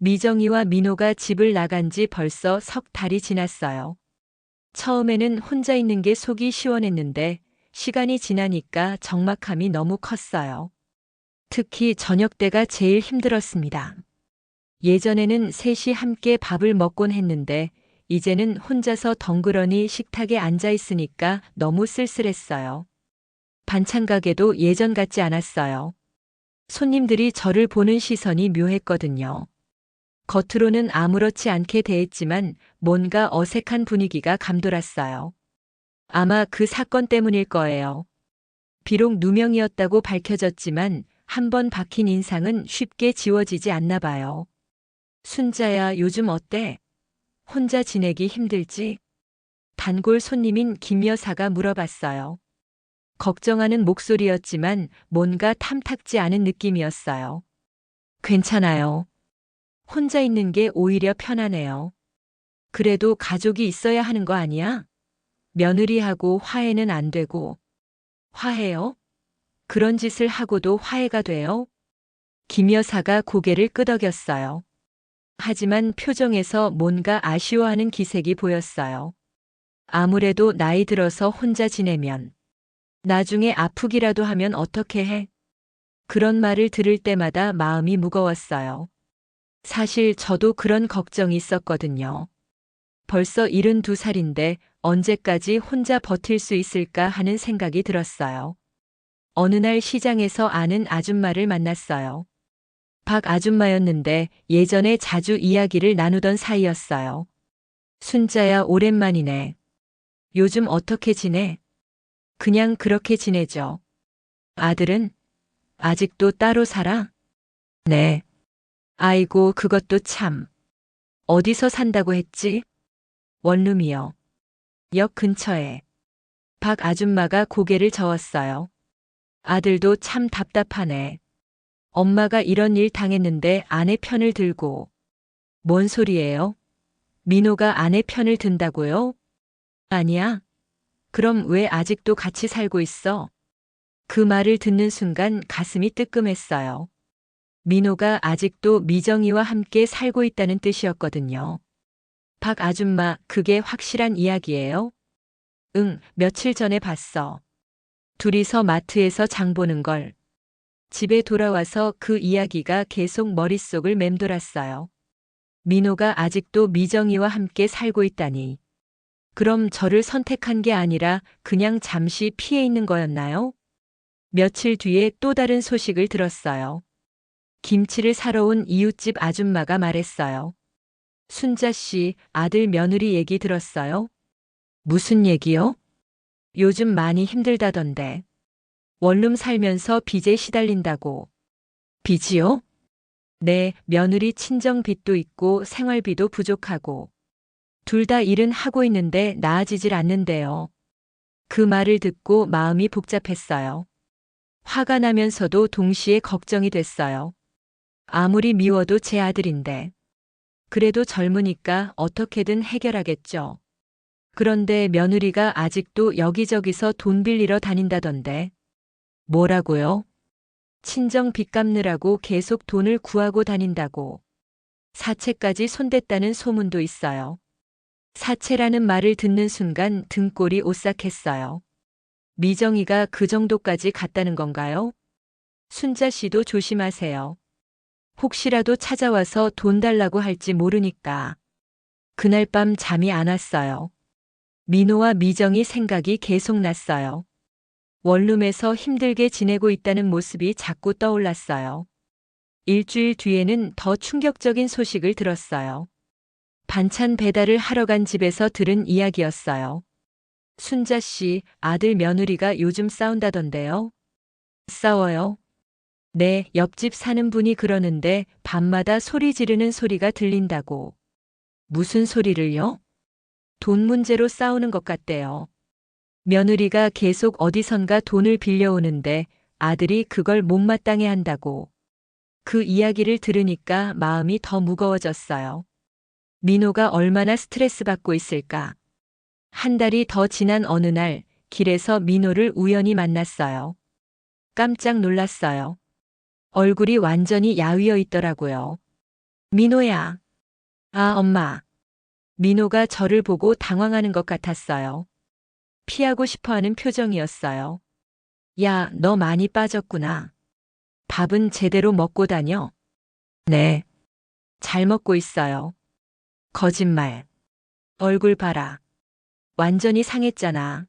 미정이와 민호가 집을 나간 지 벌써 석 달이 지났어요. 처음에는 혼자 있는 게 속이 시원했는데 시간이 지나니까 적막함이 너무 컸어요. 특히 저녁 때가 제일 힘들었습니다. 예전에는 셋이 함께 밥을 먹곤 했는데 이제는 혼자서 덩그러니 식탁에 앉아 있으니까 너무 쓸쓸했어요. 반찬 가게도 예전 같지 않았어요. 손님들이 저를 보는 시선이 묘했거든요. 겉으로는 아무렇지 않게 대했지만 뭔가 어색한 분위기가 감돌았어요. 아마 그 사건 때문일 거예요. 비록 누명이었다고 밝혀졌지만 한 번 박힌 인상은 쉽게 지워지지 않나 봐요. 순자야, 요즘 어때? 혼자 지내기 힘들지? 단골 손님인 김 여사가 물어봤어요. 걱정하는 목소리였지만 뭔가 탐탁지 않은 느낌이었어요. 괜찮아요. 혼자 있는 게 오히려 편하네요. 그래도 가족이 있어야 하는 거 아니야? 며느리하고 화해는 안 되고. 화해요? 그런 짓을 하고도 화해가 돼요? 김 여사가 고개를 끄덕였어요. 하지만 표정에서 뭔가 아쉬워하는 기색이 보였어요. 아무래도 나이 들어서 혼자 지내면 나중에 아프기라도 하면 어떻게 해? 그런 말을 들을 때마다 마음이 무거웠어요. 사실 저도 그런 걱정이 있었거든요. 벌써 72살인데 언제까지 혼자 버틸 수 있을까 하는 생각이 들었어요. 어느 날 시장에서 아는 아줌마를 만났어요. 박 아줌마였는데 예전에 자주 이야기를 나누던 사이였어요. 순자야, 오랜만이네. 요즘 어떻게 지내? 그냥 그렇게 지내죠. 아들은? 아직도 따로 살아? 네. 아이고, 그것도 참. 어디서 산다고 했지? 원룸이요. 역 근처에. 박 아줌마가 고개를 저었어요. 아들도 참 답답하네. 엄마가 이런 일 당했는데 아내 편을 들고. 뭔 소리예요? 민호가 아내 편을 든다고요? 아니야. 그럼 왜 아직도 같이 살고 있어? 그 말을 듣는 순간 가슴이 뜨끔했어요. 민호가 아직도 미정이와 함께 살고 있다는 뜻이었거든요. 박 아줌마, 그게 확실한 이야기예요? 응, 며칠 전에 봤어. 둘이서 마트에서 장 보는 걸. 집에 돌아와서 그 이야기가 계속 머릿속을 맴돌았어요. 민호가 아직도 미정이와 함께 살고 있다니. 그럼 저를 선택한 게 아니라 그냥 잠시 피해 있는 거였나요? 며칠 뒤에 또 다른 소식을 들었어요. 김치를 사러 온 이웃집 아줌마가 말했어요. 순자 씨, 아들 며느리 얘기 들었어요? 무슨 얘기요? 요즘 많이 힘들다던데. 원룸 살면서 빚에 시달린다고. 빚이요? 네, 며느리 친정 빚도 있고 생활비도 부족하고. 둘 다 일은 하고 있는데 나아지질 않는데요. 그 말을 듣고 마음이 복잡했어요. 화가 나면서도 동시에 걱정이 됐어요. 아무리 미워도 제 아들인데. 그래도 젊으니까 어떻게든 해결하겠죠. 그런데 며느리가 아직도 여기저기서 돈 빌리러 다닌다던데. 뭐라고요? 친정 빚 갚느라고 계속 돈을 구하고 다닌다고. 사채까지 손댔다는 소문도 있어요. 사채라는 말을 듣는 순간 등골이 오싹했어요. 미정이가 그 정도까지 갔다는 건가요? 순자 씨도 조심하세요. 혹시라도 찾아와서 돈 달라고 할지 모르니까. 그날 밤 잠이 안 왔어요. 민호와 미정이 생각이 계속 났어요. 원룸에서 힘들게 지내고 있다는 모습이 자꾸 떠올랐어요. 일주일 뒤에는 더 충격적인 소식을 들었어요. 반찬 배달을 하러 간 집에서 들은 이야기였어요. 순자 씨, 아들 며느리가 요즘 싸운다던데요? 싸워요? 네, 옆집 사는 분이 그러는데 밤마다 소리 지르는 소리가 들린다고. 무슨 소리를요? 돈 문제로 싸우는 것 같대요. 며느리가 계속 어디선가 돈을 빌려오는데 아들이 그걸 못마땅해 한다고. 그 이야기를 들으니까 마음이 더 무거워졌어요. 민호가 얼마나 스트레스 받고 있을까. 한 달이 더 지난 어느 날 길에서 민호를 우연히 만났어요. 깜짝 놀랐어요. 얼굴이 완전히 야위어 있더라고요. 민호야. 아, 엄마. 민호가 저를 보고 당황하는 것 같았어요. 피하고 싶어 하는 표정이었어요. 야, 너 많이 빠졌구나. 밥은 제대로 먹고 다녀? 네. 잘 먹고 있어요. 거짓말. 얼굴 봐라. 완전히 상했잖아.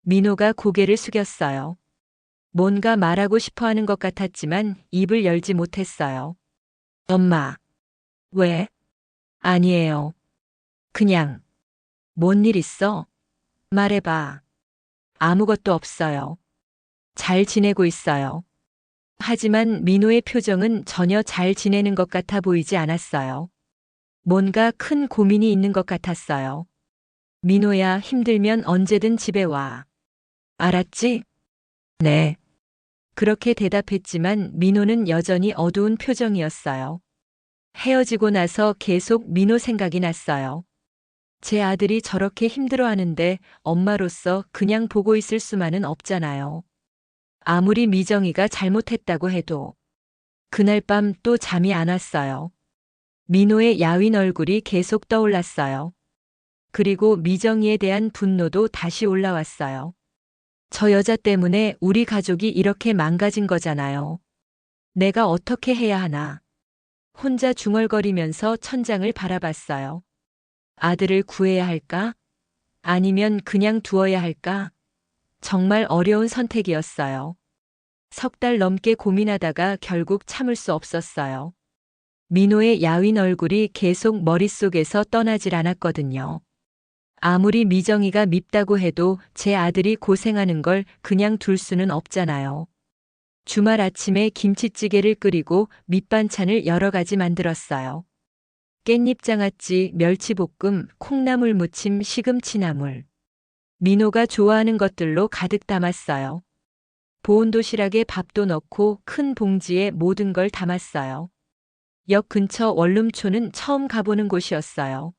민호가 고개를 숙였어요. 뭔가 말하고 싶어 하는 것 같았지만 입을 열지 못했어요. 엄마. 왜? 아니에요. 그냥. 뭔 일 있어? 말해봐. 아무것도 없어요. 잘 지내고 있어요. 하지만 민호의 표정은 전혀 잘 지내는 것 같아 보이지 않았어요. 뭔가 큰 고민이 있는 것 같았어요. 민호야, 힘들면 언제든 집에 와. 알았지? 네. 그렇게 대답했지만 민호는 여전히 어두운 표정이었어요. 헤어지고 나서 계속 민호 생각이 났어요. 제 아들이 저렇게 힘들어하는데 엄마로서 그냥 보고 있을 수만은 없잖아요. 아무리 미정이가 잘못했다고 해도. 그날 밤 또 잠이 안 왔어요. 민호의 야윈 얼굴이 계속 떠올랐어요. 그리고 미정이에 대한 분노도 다시 올라왔어요. 저 여자 때문에 우리 가족이 이렇게 망가진 거잖아요. 내가 어떻게 해야 하나. 혼자 중얼거리면서 천장을 바라봤어요. 아들을 구해야 할까? 아니면 그냥 두어야 할까? 정말 어려운 선택이었어요. 석 달 넘게 고민하다가 결국 참을 수 없었어요. 민호의 야윈 얼굴이 계속 머릿속에서 떠나질 않았거든요. 아무리 미정이가 밉다고 해도 제 아들이 고생하는 걸 그냥 둘 수는 없잖아요. 주말 아침에 김치찌개를 끓이고 밑반찬을 여러 가지 만들었어요. 깻잎장아찌, 멸치볶음, 콩나물 무침, 시금치나물. 민호가 좋아하는 것들로 가득 담았어요. 보온도시락에 밥도 넣고 큰 봉지에 모든 걸 담았어요. 역 근처 원룸촌은 처음 가보는 곳이었어요.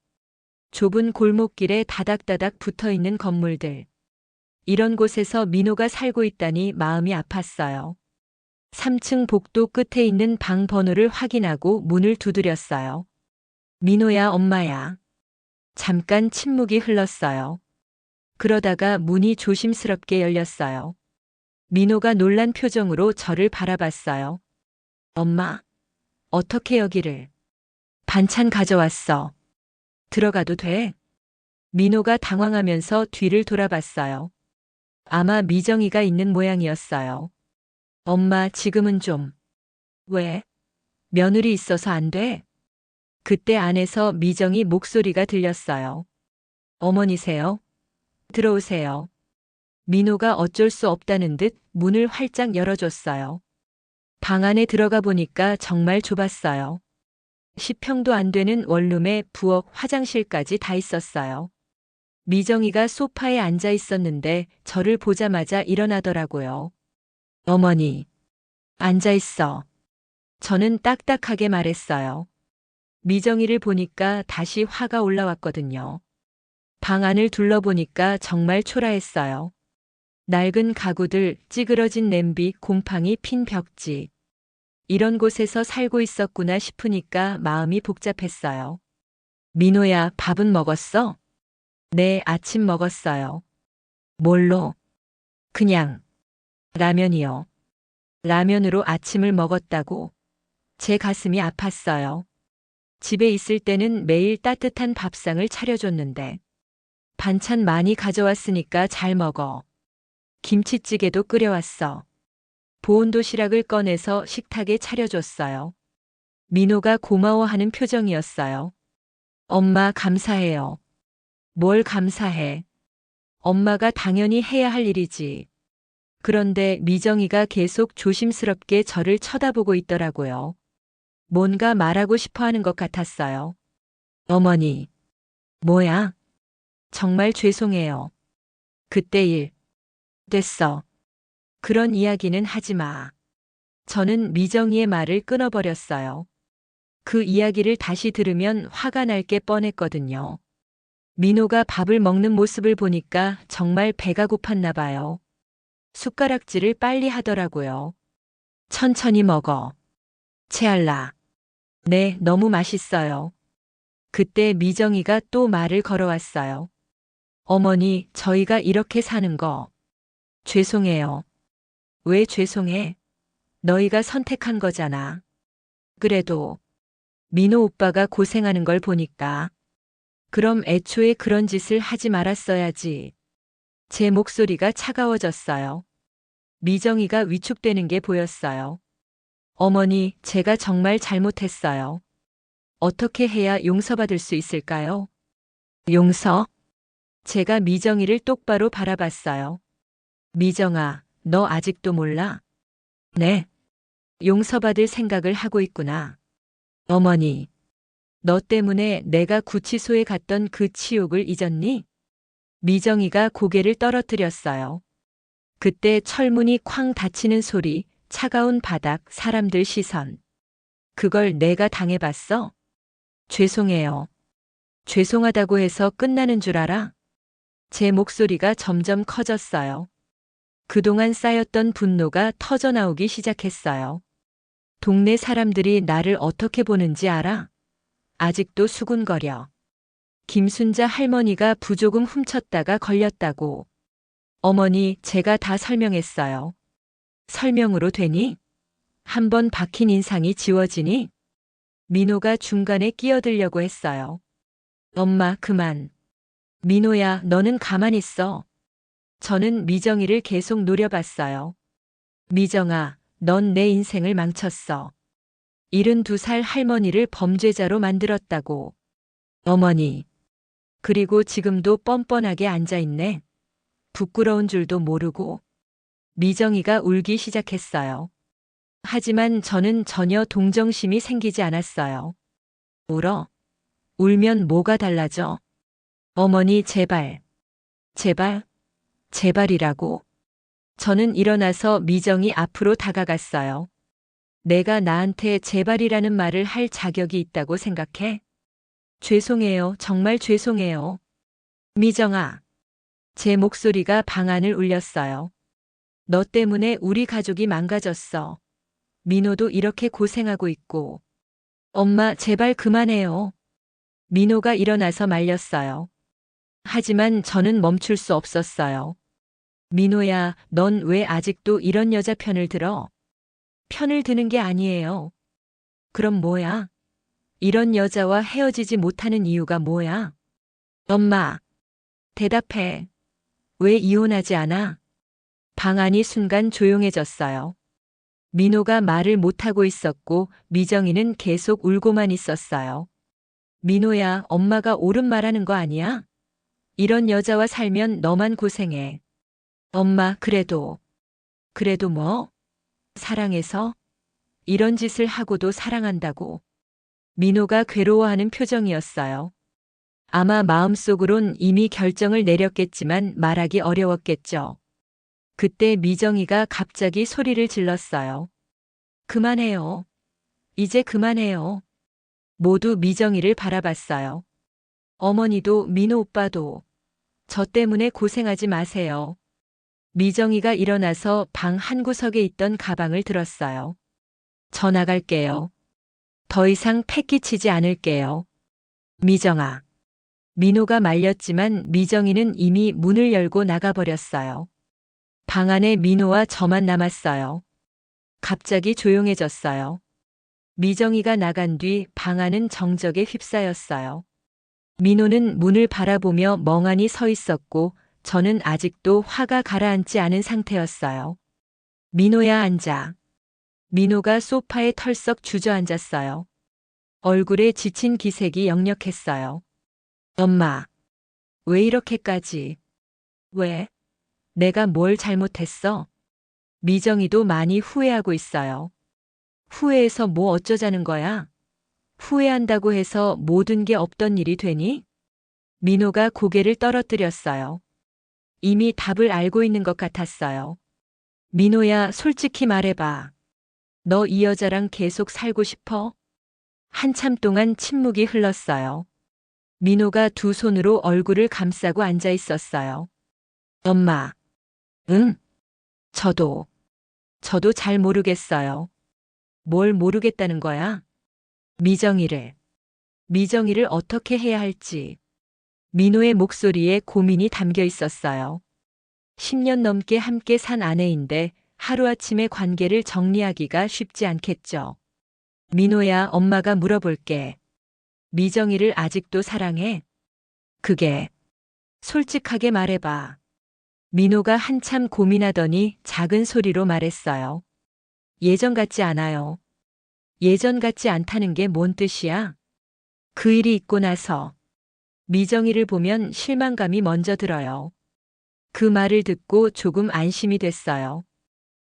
좁은 골목길에 다닥다닥 붙어있는 건물들. 이런 곳에서 민호가 살고 있다니 마음이 아팠어요. 3층 복도 끝에 있는 방 번호를 확인하고 문을 두드렸어요. 민호야, 엄마야. 잠깐 침묵이 흘렀어요. 그러다가 문이 조심스럽게 열렸어요. 민호가 놀란 표정으로 저를 바라봤어요. 엄마, 어떻게 여기를? 반찬 가져왔어. 들어가도 돼? 민호가 당황하면서 뒤를 돌아봤어요. 아마 미정이가 있는 모양이었어요. 엄마, 지금은 좀. 왜? 며느리 있어서 안 돼? 그때 안에서 미정이 목소리가 들렸어요. 어머니세요? 들어오세요. 민호가 어쩔 수 없다는 듯 문을 활짝 열어줬어요. 방 안에 들어가 보니까 정말 좁았어요. 10평도 안 되는 원룸에 부엌, 화장실까지 다 있었어요. 미정이가 소파에 앉아 있었는데 저를 보자마자 일어나더라고요. 어머니, 앉아 있어. 저는 딱딱하게 말했어요. 미정이를 보니까 다시 화가 올라왔거든요. 방 안을 둘러보니까 정말 초라했어요. 낡은 가구들, 찌그러진 냄비, 곰팡이 핀 벽지. 이런 곳에서 살고 있었구나 싶으니까 마음이 복잡했어요. 민호야, 밥은 먹었어? 네, 아침 먹었어요. 뭘로? 그냥. 라면이요. 라면으로 아침을 먹었다고. 제 가슴이 아팠어요. 집에 있을 때는 매일 따뜻한 밥상을 차려줬는데. 반찬 많이 가져왔으니까 잘 먹어. 김치찌개도 끓여왔어. 보온 도시락을 꺼내서 식탁에 차려줬어요. 민호가 고마워하는 표정이었어요. 엄마, 감사해요. 뭘 감사해. 엄마가 당연히 해야 할 일이지. 그런데 미정이가 계속 조심스럽게 저를 쳐다보고 있더라고요. 뭔가 말하고 싶어 하는 것 같았어요. 어머니. 뭐야? 정말 죄송해요. 그때 일. 됐어. 그런 이야기는 하지 마. 저는 미정이의 말을 끊어버렸어요. 그 이야기를 다시 들으면 화가 날 게 뻔했거든요. 민호가 밥을 먹는 모습을 보니까 정말 배가 고팠나 봐요. 숟가락질을 빨리 하더라고요. 천천히 먹어. 채알라. 네, 너무 맛있어요. 그때 미정이가 또 말을 걸어왔어요. 어머니, 저희가 이렇게 사는 거. 죄송해요. 왜 죄송해? 너희가 선택한 거잖아. 그래도 민호 오빠가 고생하는 걸 보니까. 그럼 애초에 그런 짓을 하지 말았어야지. 제 목소리가 차가워졌어요. 미정이가 위축되는 게 보였어요. 어머니, 제가 정말 잘못했어요. 어떻게 해야 용서받을 수 있을까요? 용서? 제가 미정이를 똑바로 바라봤어요. 미정아, 너 아직도 몰라? 네. 용서받을 생각을 하고 있구나. 어머니, 너 때문에 내가 구치소에 갔던 그 치욕을 잊었니? 미정이가 고개를 떨어뜨렸어요. 그때 철문이 쾅 닫히는 소리, 차가운 바닥, 사람들 시선. 그걸 내가 당해봤어? 죄송해요. 죄송하다고 해서 끝나는 줄 알아? 제 목소리가 점점 커졌어요. 그동안 쌓였던 분노가 터져나오기 시작했어요. 동네 사람들이 나를 어떻게 보는지 알아? 아직도 수군거려. 김순자 할머니가 부조금 훔쳤다가 걸렸다고. 어머니, 제가 다 설명했어요. 설명으로 되니? 한 번 박힌 인상이 지워지니? 민호가 중간에 끼어들려고 했어요. 엄마, 그만. 민호야, 너는 가만히 있어. 저는 미정이를 계속 노려봤어요. 미정아, 넌 내 인생을 망쳤어. 72살 할머니를 범죄자로 만들었다고. 어머니. 그리고 지금도 뻔뻔하게 앉아있네. 부끄러운 줄도 모르고. 미정이가 울기 시작했어요. 하지만 저는 전혀 동정심이 생기지 않았어요. 울어? 울면 뭐가 달라져? 어머니, 제발. 제발? 제발이라고. 저는 일어나서 미정이 앞으로 다가갔어요. 내가 나한테 제발이라는 말을 할 자격이 있다고 생각해? 죄송해요. 정말 죄송해요. 미정아. 제 목소리가 방 안을 울렸어요. 너 때문에 우리 가족이 망가졌어. 민호도 이렇게 고생하고 있고. 엄마, 제발 그만해요. 민호가 일어나서 말렸어요. 하지만 저는 멈출 수 없었어요. 민호야, 넌 왜 아직도 이런 여자 편을 들어? 편을 드는 게 아니에요. 그럼 뭐야? 이런 여자와 헤어지지 못하는 이유가 뭐야? 엄마, 대답해. 왜 이혼하지 않아? 방 안이 순간 조용해졌어요. 민호가 말을 못하고 있었고 미정이는 계속 울고만 있었어요. 민호야, 엄마가 옳은 말하는 거 아니야? 이런 여자와 살면 너만 고생해. 엄마, 그래도 뭐? 사랑해서? 이런 짓을 하고도 사랑한다고. 민호가 괴로워하는 표정이었어요. 아마 마음속으론 이미 결정을 내렸겠지만 말하기 어려웠겠죠. 그때 미정이가 갑자기 소리를 질렀어요. 그만해요. 이제 그만해요. 모두 미정이를 바라봤어요. 어머니도 민호 오빠도 저 때문에 고생하지 마세요. 미정이가 일어나서 방 한구석에 있던 가방을 들었어요. 저 나갈게요. 더 이상 패 끼치지 않을게요. 미정아. 민호가 말렸지만 미정이는 이미 문을 열고 나가버렸어요. 방 안에 민호와 저만 남았어요. 갑자기 조용해졌어요. 미정이가 나간 뒤 방 안은 정적에 휩싸였어요. 민호는 문을 바라보며 멍하니 서 있었고 저는 아직도 화가 가라앉지 않은 상태였어요. 민호야, 앉아. 민호가 소파에 털썩 주저앉았어요. 얼굴에 지친 기색이 역력했어요. 엄마, 왜 이렇게까지? 왜? 내가 뭘 잘못했어? 미정이도 많이 후회하고 있어요. 후회해서 뭐 어쩌자는 거야? 후회한다고 해서 모든 게 없던 일이 되니? 민호가 고개를 떨어뜨렸어요. 이미 답을 알고 있는 것 같았어요. 민호야, 솔직히 말해봐. 너 이 여자랑 계속 살고 싶어? 한참 동안 침묵이 흘렀어요. 민호가 두 손으로 얼굴을 감싸고 앉아 있었어요. 엄마. 응? 저도 잘 모르겠어요. 뭘 모르겠다는 거야? 미정이를 어떻게 해야 할지. 민호의 목소리에 고민이 담겨 있었어요. 10년 넘게 함께 산 아내인데 하루아침에 관계를 정리하기가 쉽지 않겠죠. 민호야, 엄마가 물어볼게. 미정이를 아직도 사랑해? 그게 솔직하게 말해봐. 민호가 한참 고민하더니 작은 소리로 말했어요. 예전 같지 않아요. 예전 같지 않다는 게 뭔 뜻이야? 그 일이 있고 나서 미정이를 보면 실망감이 먼저 들어요. 그 말을 듣고 조금 안심이 됐어요.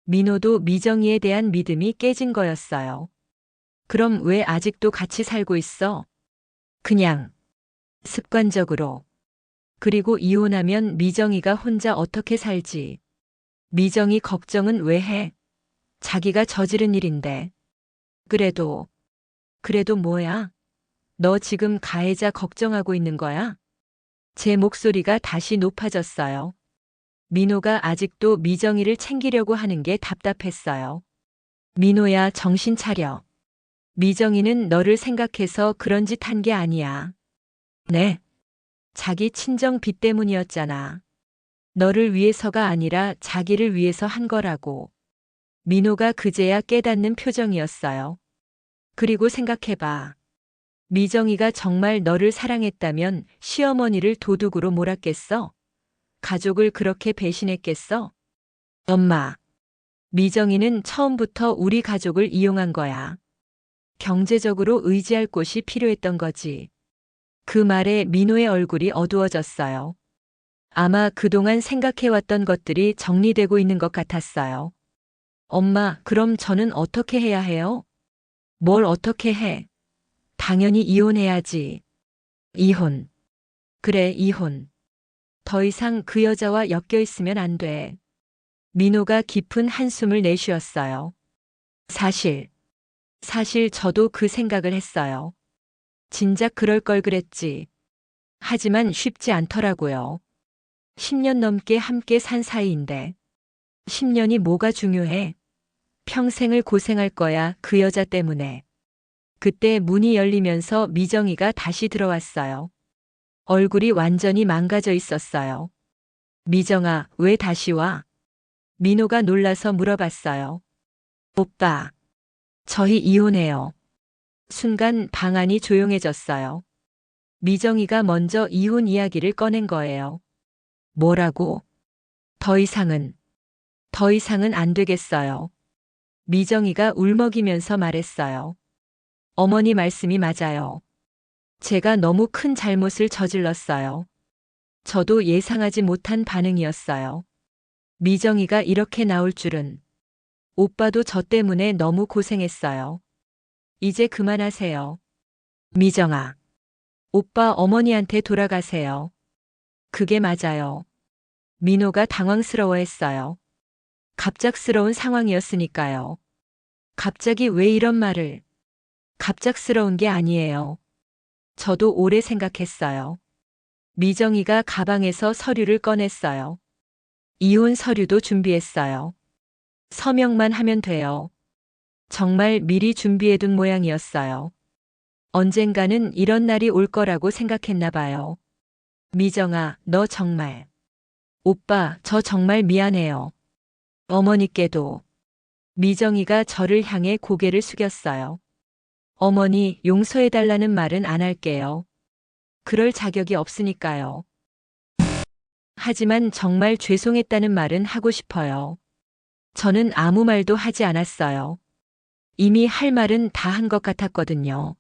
민호도 미정이에 대한 믿음이 깨진 거였어요. 그럼 왜 아직도 같이 살고 있어? 그냥 습관적으로. 그리고 이혼하면 미정이가 혼자 어떻게 살지? 미정이 걱정은 왜 해? 자기가 저지른 일인데. 그래도 뭐야? 너 지금 가해자 걱정하고 있는 거야? 제 목소리가 다시 높아졌어요. 민호가 아직도 미정이를 챙기려고 하는 게 답답했어요. 민호야, 정신 차려. 미정이는 너를 생각해서 그런 짓 한 게 아니야. 네. 자기 친정 빚 때문이었잖아. 너를 위해서가 아니라 자기를 위해서 한 거라고. 민호가 그제야 깨닫는 표정이었어요. 그리고 생각해봐. 미정이가 정말 너를 사랑했다면 시어머니를 도둑으로 몰았겠어? 가족을 그렇게 배신했겠어? 엄마. 미정이는 처음부터 우리 가족을 이용한 거야. 경제적으로 의지할 곳이 필요했던 거지. 그 말에 민호의 얼굴이 어두워졌어요. 아마 그동안 생각해왔던 것들이 정리되고 있는 것 같았어요. 엄마, 그럼 저는 어떻게 해야 해요? 뭘 어떻게 해? 당연히 이혼해야지. 이혼. 그래, 이혼. 더 이상 그 여자와 엮여 있으면 안 돼. 민호가 깊은 한숨을 내쉬었어요. 사실 저도 그 생각을 했어요. 진작 그럴 걸 그랬지. 하지만 쉽지 않더라고요. 10년 넘게 함께 산 사이인데. 10년이 뭐가 중요해? 평생을 고생할 거야, 그 여자 때문에. 그때 문이 열리면서 미정이가 다시 들어왔어요. 얼굴이 완전히 망가져 있었어요. 미정아, 왜 다시 와? 민호가 놀라서 물어봤어요. 오빠, 저희 이혼해요. 순간 방 안이 조용해졌어요. 미정이가 먼저 이혼 이야기를 꺼낸 거예요. 뭐라고? 더 이상은 안 되겠어요. 미정이가 울먹이면서 말했어요. 어머니 말씀이 맞아요. 제가 너무 큰 잘못을 저질렀어요. 저도 예상하지 못한 반응이었어요. 미정이가 이렇게 나올 줄은. 오빠도 저 때문에 너무 고생했어요. 이제 그만하세요. 미정아. 오빠 어머니한테 돌아가세요. 그게 맞아요. 민호가 당황스러워했어요. 갑작스러운 상황이었으니까요. 갑자기 왜 이런 말을? 갑작스러운 게 아니에요. 저도 오래 생각했어요. 미정이가 가방에서 서류를 꺼냈어요. 이혼 서류도 준비했어요. 서명만 하면 돼요. 정말 미리 준비해둔 모양이었어요. 언젠가는 이런 날이 올 거라고 생각했나 봐요. 미정아, 너 정말. 오빠, 저 정말 미안해요. 어머니께도. 미정이가 저를 향해 고개를 숙였어요. 어머니, 용서해달라는 말은 안 할게요. 그럴 자격이 없으니까요. 하지만 정말 죄송했다는 말은 하고 싶어요. 저는 아무 말도 하지 않았어요. 이미 할 말은 다 한 것 같았거든요.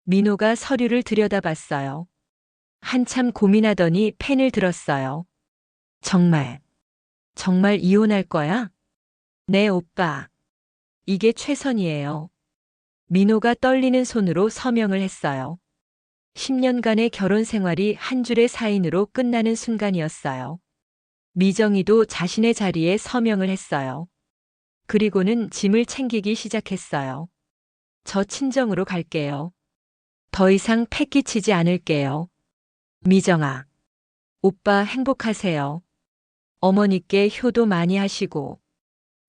민호가 서류를 들여다봤어요. 한참 고민하더니 펜을 들었어요. 정말 이혼할 거야? 네, 오빠. 이게 최선이에요. 민호가 떨리는 손으로 서명을 했어요. 10년간의 결혼 생활이 한 줄의 사인으로 끝나는 순간이었어요. 미정이도 자신의 자리에 서명을 했어요. 그리고는 짐을 챙기기 시작했어요. 저 친정으로 갈게요. 더 이상 패 끼치지 않을게요. 미정아. 오빠 행복하세요. 어머니께 효도 많이 하시고.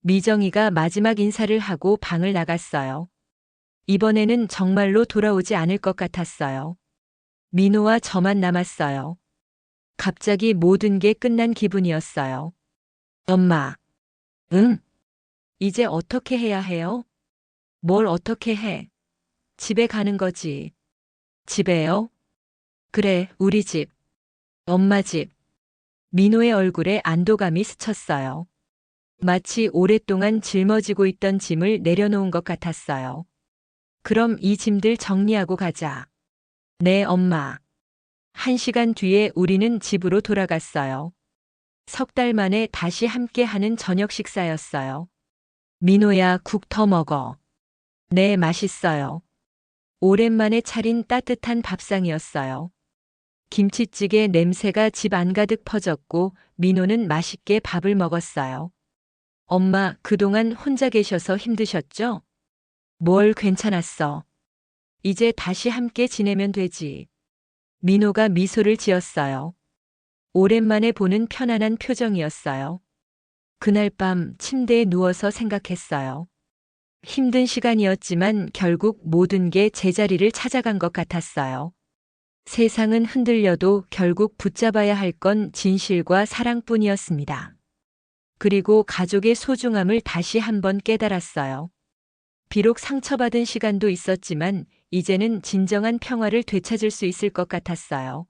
미정이가 마지막 인사를 하고 방을 나갔어요. 이번에는 정말로 돌아오지 않을 것 같았어요. 민호와 저만 남았어요. 갑자기 모든 게 끝난 기분이었어요. 엄마. 응? 이제 어떻게 해야 해요? 뭘 어떻게 해? 집에 가는 거지. 집에요? 그래, 우리 집. 엄마 집. 민호의 얼굴에 안도감이 스쳤어요. 마치 오랫동안 짊어지고 있던 짐을 내려놓은 것 같았어요. 그럼 이 짐들 정리하고 가자. 네, 엄마. 1시간 뒤에 우리는 집으로 돌아갔어요. 석 달 만에 다시 함께 하는 저녁 식사였어요. 민호야, 국 더 먹어. 네, 맛있어요. 오랜만에 차린 따뜻한 밥상이었어요. 김치찌개 냄새가 집 안가득 퍼졌고 민호는 맛있게 밥을 먹었어요. 엄마, 그동안 혼자 계셔서 힘드셨죠? 뭘 괜찮았어. 이제 다시 함께 지내면 되지. 민호가 미소를 지었어요. 오랜만에 보는 편안한 표정이었어요. 그날 밤 침대에 누워서 생각했어요. 힘든 시간이었지만 결국 모든 게 제자리를 찾아간 것 같았어요. 세상은 흔들려도 결국 붙잡아야 할 건 진실과 사랑뿐이었습니다. 그리고 가족의 소중함을 다시 한번 깨달았어요. 비록 상처받은 시간도 있었지만 이제는 진정한 평화를 되찾을 수 있을 것 같았어요.